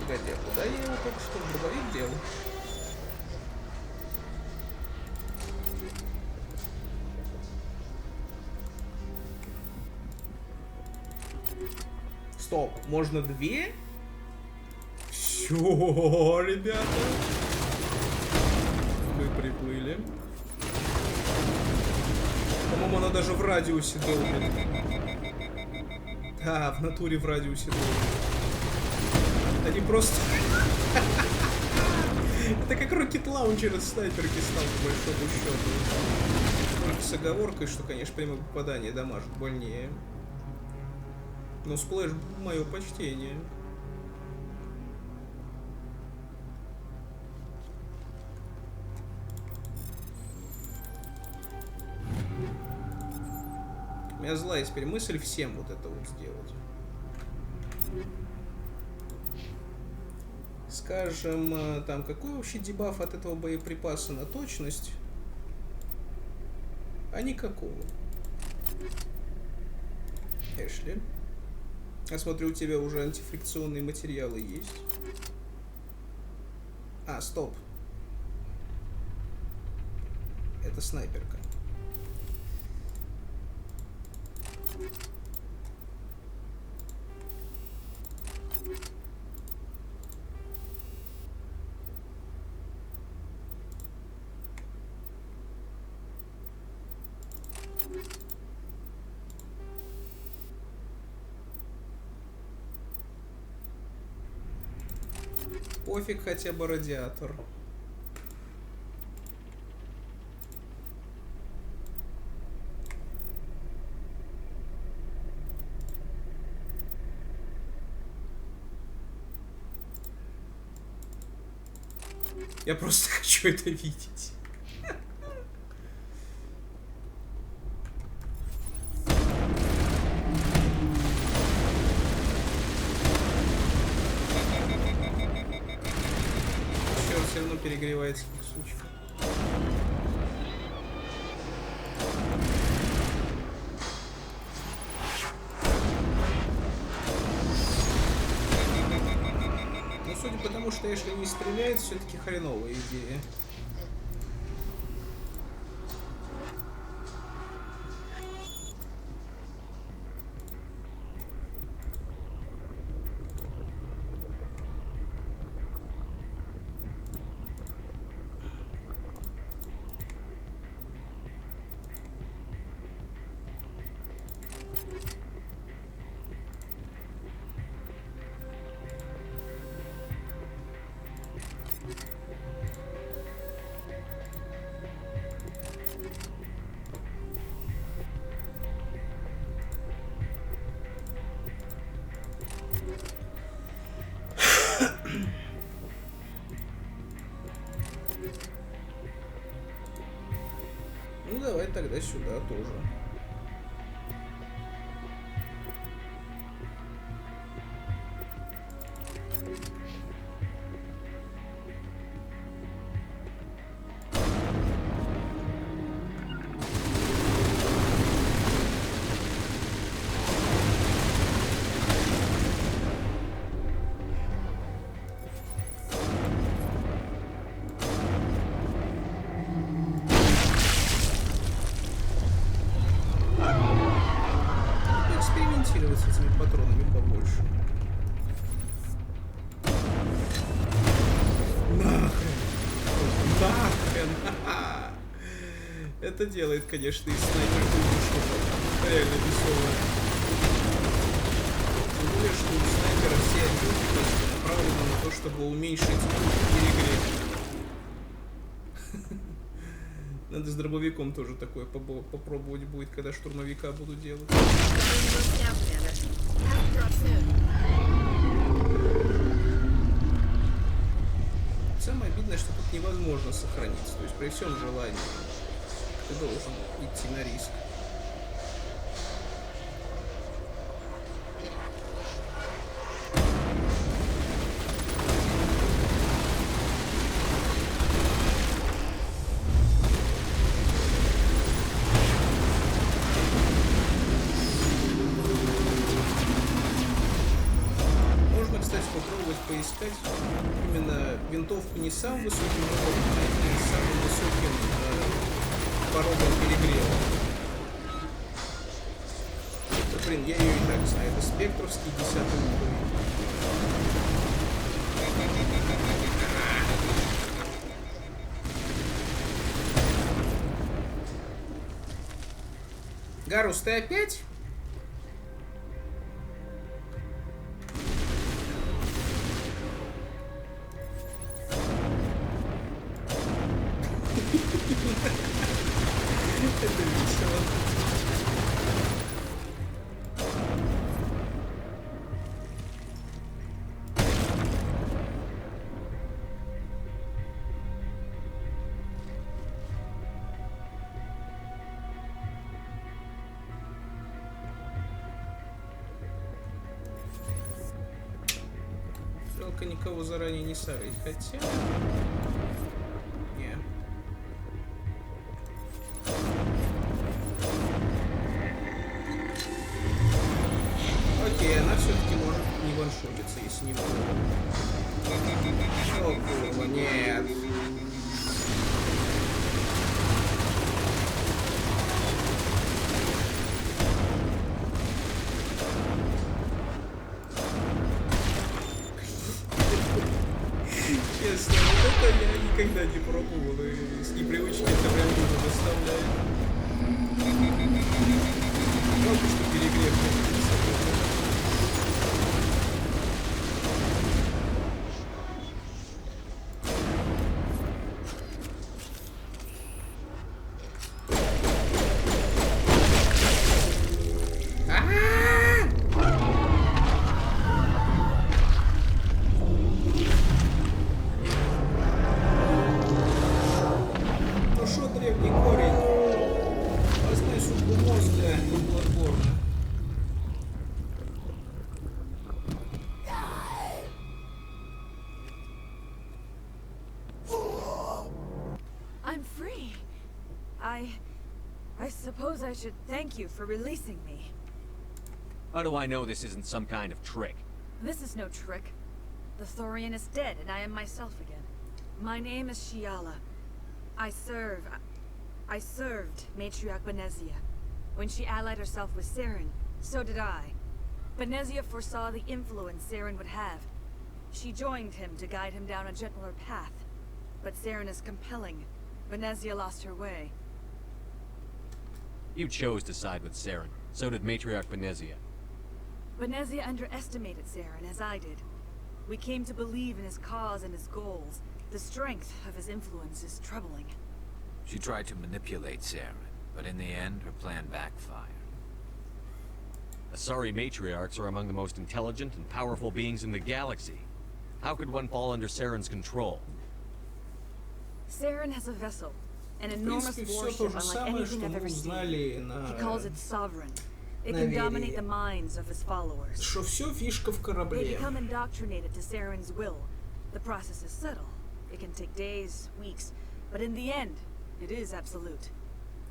Погоди, а куда я его только что в дробовик делал? Стоп, можно две? Все, ребята. Мы приплыли. По-моему, она даже в радиусе долбит. Да, в натуре в радиусе долбит. Они просто... Это как рокет-лаунчер из снайперки стал, по большому счету. Только с оговоркой, что, конечно, прямое попадание дамажит больнее. Но сплэш — мое почтение. У меня злая теперь мысль всем вот это вот сделать. Скажем, там какой вообще дебаф от этого боеприпаса на точность? А никакого. Эшли. Я смотрю, у тебя уже антифрикционные материалы есть. А, стоп. Это снайперка. Пофиг, хотя бы радиатор. Я просто хочу это видеть. Все равно перегревается, как сучка. Но судя по тому, что Эшли не стреляет, все-таки хреновая идея. тогда сюда тоже. Экспериментировать с этими патронами побольше. Нахрен! Нахрен! Это делает, конечно, и снайперку что-то реально веселое. Тем более, что у снайпера все отделки направлены на то, чтобы уменьшить перегрев. Надо с дробовиком тоже такое попробовать будет, когда штурмовика буду делать. Самое обидное, что тут невозможно сохраниться. То есть при всем желании ты должен идти на риск. Поискать именно винтовку не самым высоким уровнем, а именно самым высоким порогом перегрева. Да, блин, я ее и так знаю. Это спектровский 10-й уровень. Гарус, ты опять? Это весело. Жалко, никого заранее не сарить, хотя... Не. Окей, она все-таки может не ваншотиться, если не будет. О, курва, нет. Честно, вот это я никогда не пробовал, и с непривычки это прям уже доставляет. Жалко, что перегрев не I suppose I should thank you for releasing me. How do I know this isn't some kind of trick? This is no trick. The Thorian is dead, and I am myself again. My name is Shiala. I served Matriarch Benezia. When she allied herself with Saren, so did I. Benezia foresaw the influence Saren would have. She joined him to guide him down a gentler path. But Saren is compelling. Benezia lost her way. You chose to side with Saren. So did Matriarch Benezia. Benezia underestimated Saren, as I did. We came to believe in his cause and his goals. The strength of his influence is troubling. She tried to manipulate Saren, but in the end, her plan backfired. Asari matriarchs are among the most intelligent and powerful beings in the galaxy. How could one fall under Saren's control? Saren has a vessel. An В enormous принципе, все то warship же unlike самое, anything что I've мы ever узнали seen. He calls it sovereign. It на can dominate Верии. the minds of his followers. Что все фишка в They корабле. become indoctrinated to Saren's will. The process is subtle. It can take days, weeks, but in the end, it is absolute.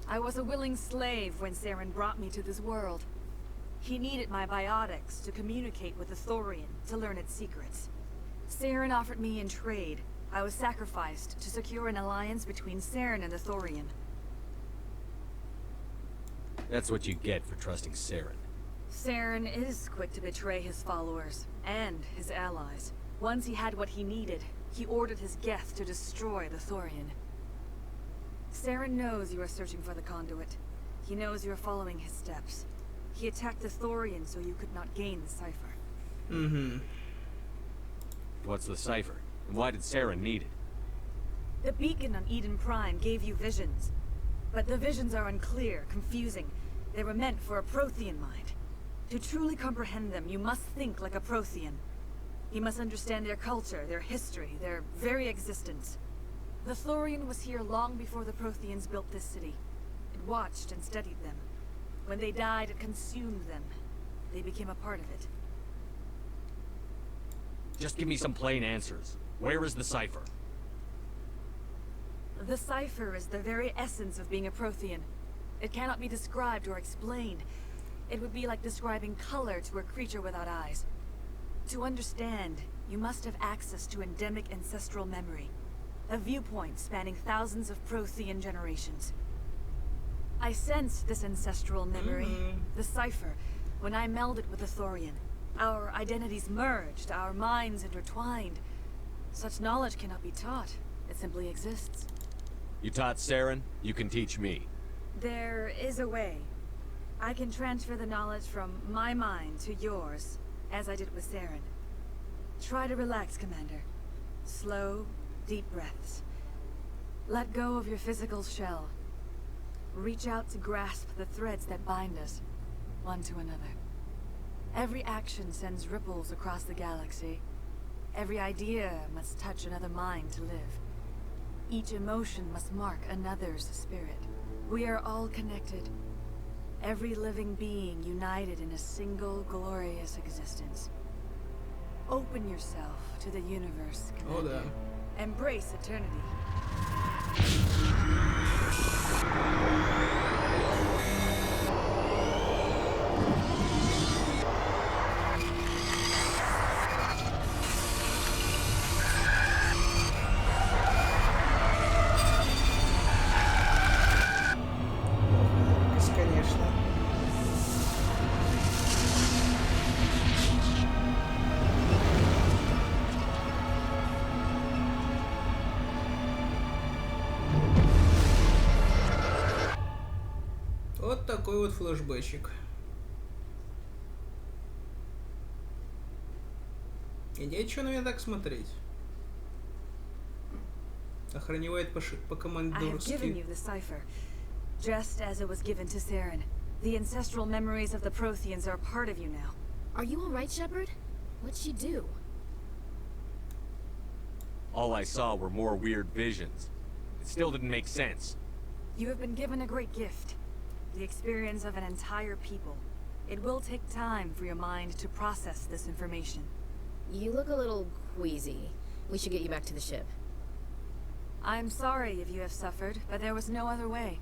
I was a willing slave when Saren brought me to this world. He needed my biotics to communicate with the Thorian, to learn its secrets. Saren offered me in trade. I was sacrificed to secure an alliance between Saren and the Thorian. That's what you get for trusting Saren. Saren is quick to betray his followers, and his allies. Once he had what he needed, he ordered his Geth to destroy the Thorian. Saren knows you are searching for the conduit. He knows you are following his steps. He attacked the Thorian so you could not gain the cipher. Mm-hmm. What's the cipher? And why did Saren need it? The beacon on Eden Prime gave you visions. But the visions are unclear, confusing. They were meant for a Prothean mind. To truly comprehend them, you must think like a Prothean. You must understand their culture, their history, their very existence. The Thorian was here long before the Protheans built this city. It watched and studied them. When they died, it consumed them. They became a part of it. Just give me some plain answers. Where is the cipher? The cipher is the very essence of being a Prothean. It cannot be described or explained. It would be like describing color to a creature without eyes. To understand, you must have access to endemic ancestral memory. A viewpoint spanning thousands of Prothean generations. I sensed this ancestral memory, the cipher, when I melded with the Thorian. Our identities merged, our minds intertwined. Such knowledge cannot be taught. It simply exists. You taught Saren, you can teach me. There is a way. I can transfer the knowledge from my mind to yours, as I did with Saren. Try to relax, Commander. Slow, deep breaths. Let go of your physical shell. Reach out to grasp the threads that bind us, one to another. Every action sends ripples across the galaxy. Every idea must touch another mind to live. Each emotion must mark another's spirit. We are all connected. Every living being united in a single glorious existence. Open yourself to the universe, Commander. Embrace eternity. Конечно. Вот такой вот флешбэчик. И нечего на меня так смотреть. Охраневает I have given по-командорски. you the cipher, just as it was given to Saren. The ancestral memories of the Protheans are part of you now. Are you alright, Shepard? What'd she do? All I saw were more weird visions. It still didn't make sense. You have been given a great gift. The experience of an entire people. It will take time for your mind to process this information. You look a little queasy. We should get you back to the ship. I'm sorry if you have suffered, but there was no other way.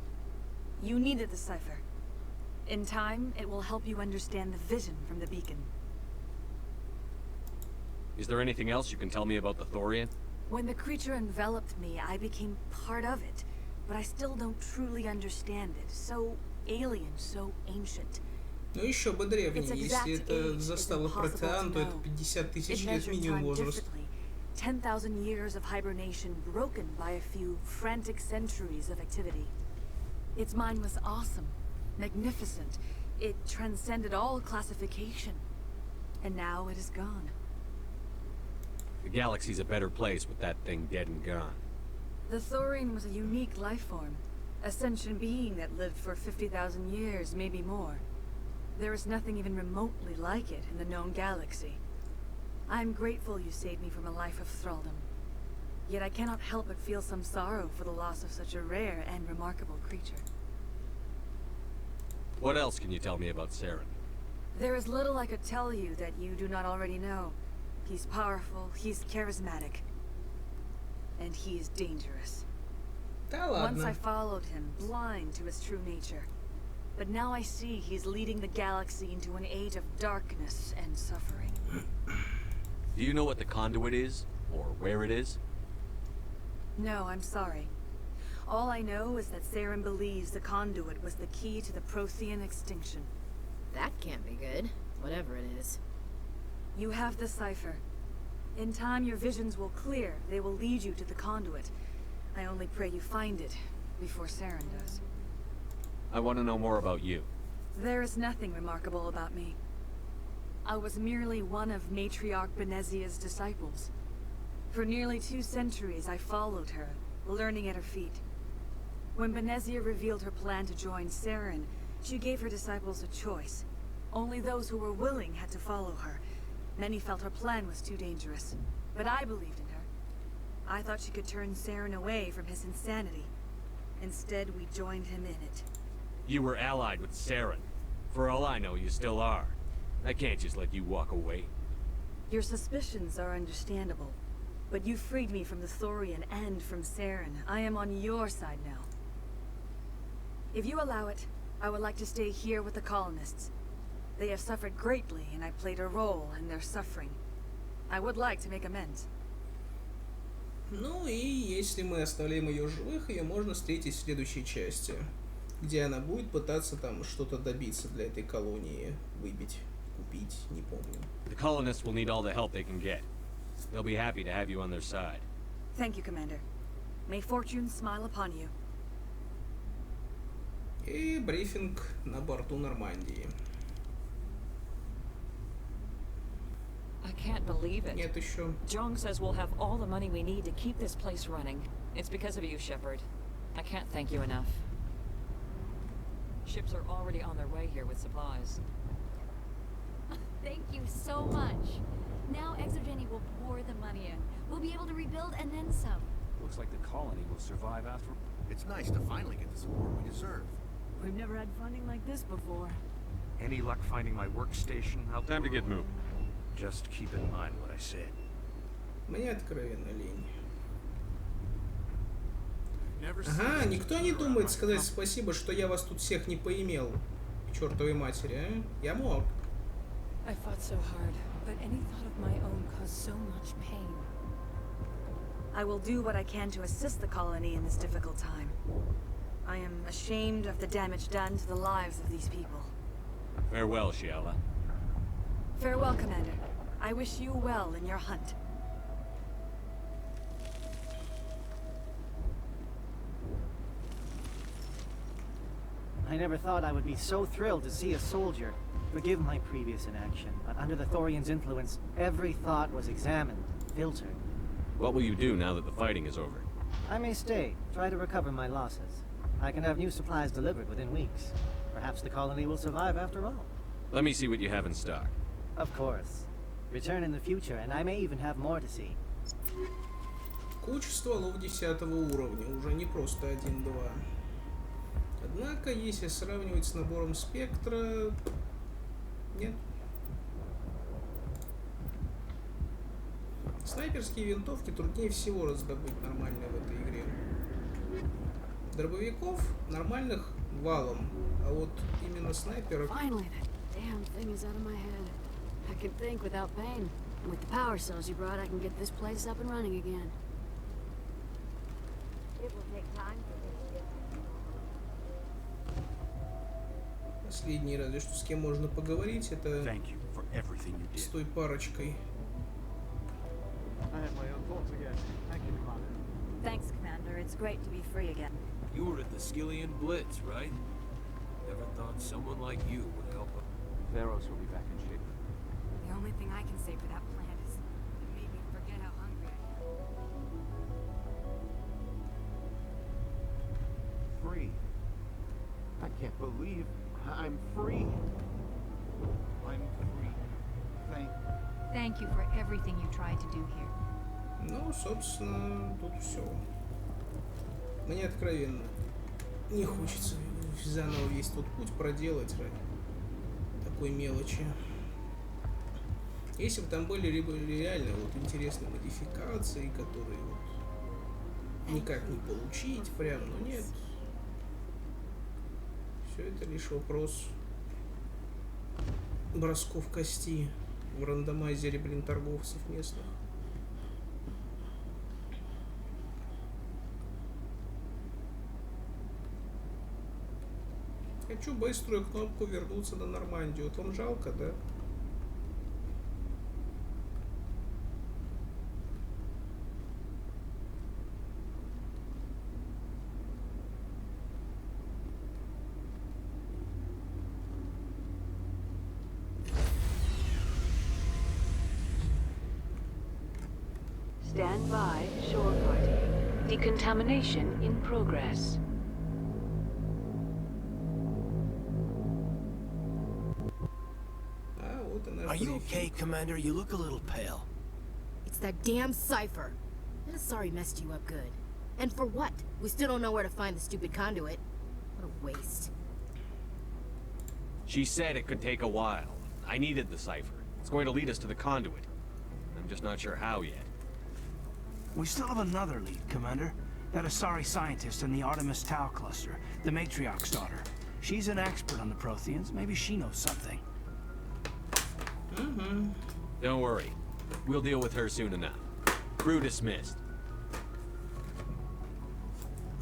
You needed the cipher. In time, it will help you understand the vision from the beacon. Is there anything else you can tell me about the Thorian? When the creature enveloped me, I became part of it. But I still don't truly understand it. So alien, so ancient. Ну еще бы древний. Если это застало протеан, то это 50 тысяч лет минимум возраст. 10,000 years of hibernation broken by a few frantic centuries of activity. Its mind was awesome, magnificent. It transcended all classification. And now it is gone. The galaxy's a better place with that thing dead and gone. The Thorian was a unique life form. A sentient being that lived for 50,000 years, maybe more. There is nothing even remotely like it in the known galaxy. I'm grateful you saved me from a life of thraldom. Yet I cannot help but feel some sorrow for the loss of such a rare and remarkable creature. What else can you tell me about Saren? There is little I could tell you that you do not already know. He's powerful, he's charismatic, and he is dangerous. Да ладно. Once I followed him, blind to his true nature. But now I see he's leading the galaxy into an age of darkness and suffering. Do you know what the conduit is? Or where it is? No, I'm sorry. All I know is that Saren believes the conduit was the key to the Prothean extinction. That can't be good, whatever it is. You have the cipher. In time, your visions will clear. They will lead you to the conduit. I only pray you find it before Saren does. I want to know more about you. There is nothing remarkable about me. I was merely one of Matriarch Benezia's disciples. For nearly 2 centuries, I followed her, learning at her feet. When Benezia revealed her plan to join Saren, she gave her disciples a choice. Only those who were willing had to follow her. Many felt her plan was too dangerous, but I believed in her. I thought she could turn Saren away from his insanity. Instead, we joined him in it. You were allied with Saren. For all I know, you still are. I can't just let you walk away. Your suspicions are understandable, but you freed me from the Thorian and from Saren. I am on your side now. If you allow it, I would like to stay here with the colonists. They have suffered greatly, and I played a role in their suffering. I would like to make amends. Ну и если мы оставляем ее живых, ее можно встретить в следующей части, где она будет пытаться там что-то добиться для этой колонии, выбить, купить, не помню. The colonists will need all the help they can get. They'll be happy to have you on their side. Thank you, Commander. May fortune smile upon you. И брифинг на борту Нормандии. I can't believe it. Нет еще. Jong says we'll have all the money we need to keep this place running. It's because of you, Shepard. I can't thank you enough. Ships are already on their way here with supplies. Thank you so much. Now Exogeny will pour the money in. We'll be able to rebuild and then some. Looks like the colony will survive after. It's nice to finally get the support we deserve. We've never had funding like this before. Any luck finding my workstation? Time to get moving. Just keep in mind what I said. Мне откровенно лень. Ага, никто не думает сказать спасибо, что я вас тут всех не поимел. К чертовой матери, а? Я мог. I fought so hard, but any thought of my own caused so much pain. I will do what I can to assist the colony in this difficult time. I am ashamed of the damage done to the lives of these people. Farewell, Shiala. Farewell, Commander. I wish you well in your hunt. I never thought I would be so thrilled to see a soldier. Forgive my previous inaction, but under the Thorian's influence, every thought was examined, filtered. What will you do now that the fighting is over? I may stay, try to recover my losses. I can have new supplies delivered within weeks. Perhaps the colony will survive after all. Let me see what you have in stock. Of course. Return in the future, and I may even have more to see. Куча стволов 10-го уровня, уже не просто 1-2. Однако, если сравнивать с набором спектра... Нет. Снайперские винтовки труднее всего раздобыть нормально в этой игре. Дробовиков нормальных валом, а вот именно снайперов... Finally, that damn thing is out of my head. I can think without pain. And with the power cells you brought, I can get this place up and running again. It will take time for this. Последний, разве что с кем можно поговорить, это с той парочкой. I have my own thoughts again. Thank you, Commander. Thanks, Commander. It's great to be free again. You were at the Skillian Blitz, right? Never thought someone like you would help us. Fera's will be back in shape. The only thing I can say for that plant is it made me forget how hungry I am. Free. I can't believe I'm free. I'm free. Thank you for everything you tried to do here. Ну, собственно, тут все. Мне откровенно не хочется заново весь тот путь проделать ради такой мелочи. Если бы там были реально вот интересные модификации, которые вот никак не получить прям, но нет. Все это лишь вопрос бросков кости в рандомайзере, блин, торговцев местных. Хочу быструю кнопку вернуться на Нормандию. Вот вам жалко, да? Stand by, shore party. Decontamination in progress. Are you okay, Commander? You look a little pale. It's that damn cipher. I'm sorry messed you up good. And for what? We still don't know where to find the stupid conduit. What a waste. She said it could take a while. I needed the cipher. It's going to lead us to the conduit. I'm just not sure how yet. We still have another lead, Commander. That Asari scientist in the Artemis Tau cluster, the Matriarch's daughter. She's an expert on the Protheans. Maybe she knows something. Don't worry. We'll deal with her soon enough. Crew dismissed.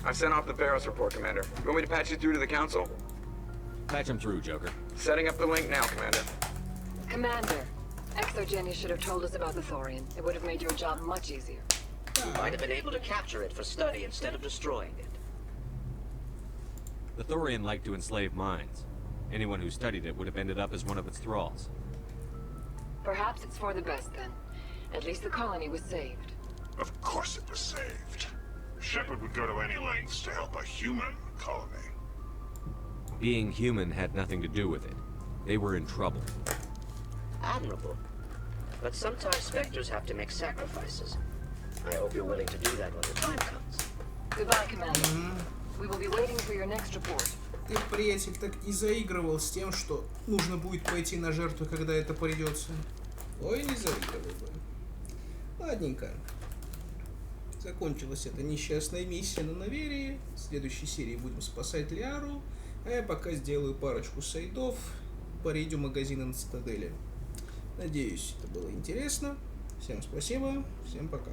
I've sent off the Ferros report, Commander. You want me to patch you through to the Council? Patch him through, Joker. Setting up the link now, Commander. Commander, Exogeny should have told us about the Thorian. It would have made your job much easier. You might have been able to capture it for study instead of destroying it. The Thorian liked to enslave minds. Anyone who studied it would have ended up as one of its thralls. Perhaps it's for the best then. At least the colony was saved. Of course it was saved. Shepard would go to any lengths to help a human colony. Being human had nothing to do with it. They were in trouble. Admirable. But sometimes Spectres have to make sacrifices. I hope you're willing to do that when the time comes. Goodbye, Commander. We will be waiting for your next report. Ты, приятель, так и заигрывал с тем, что нужно будет пойти на жертву, когда это придется. Ой, не заигрывал бы. Ладненько. Закончилась эта несчастная миссия на Наверии. В следующей серии будем спасать Лиару. А я пока сделаю парочку сайдов по рейду магазина на Цитадели. Надеюсь, это было интересно. Всем спасибо, всем пока.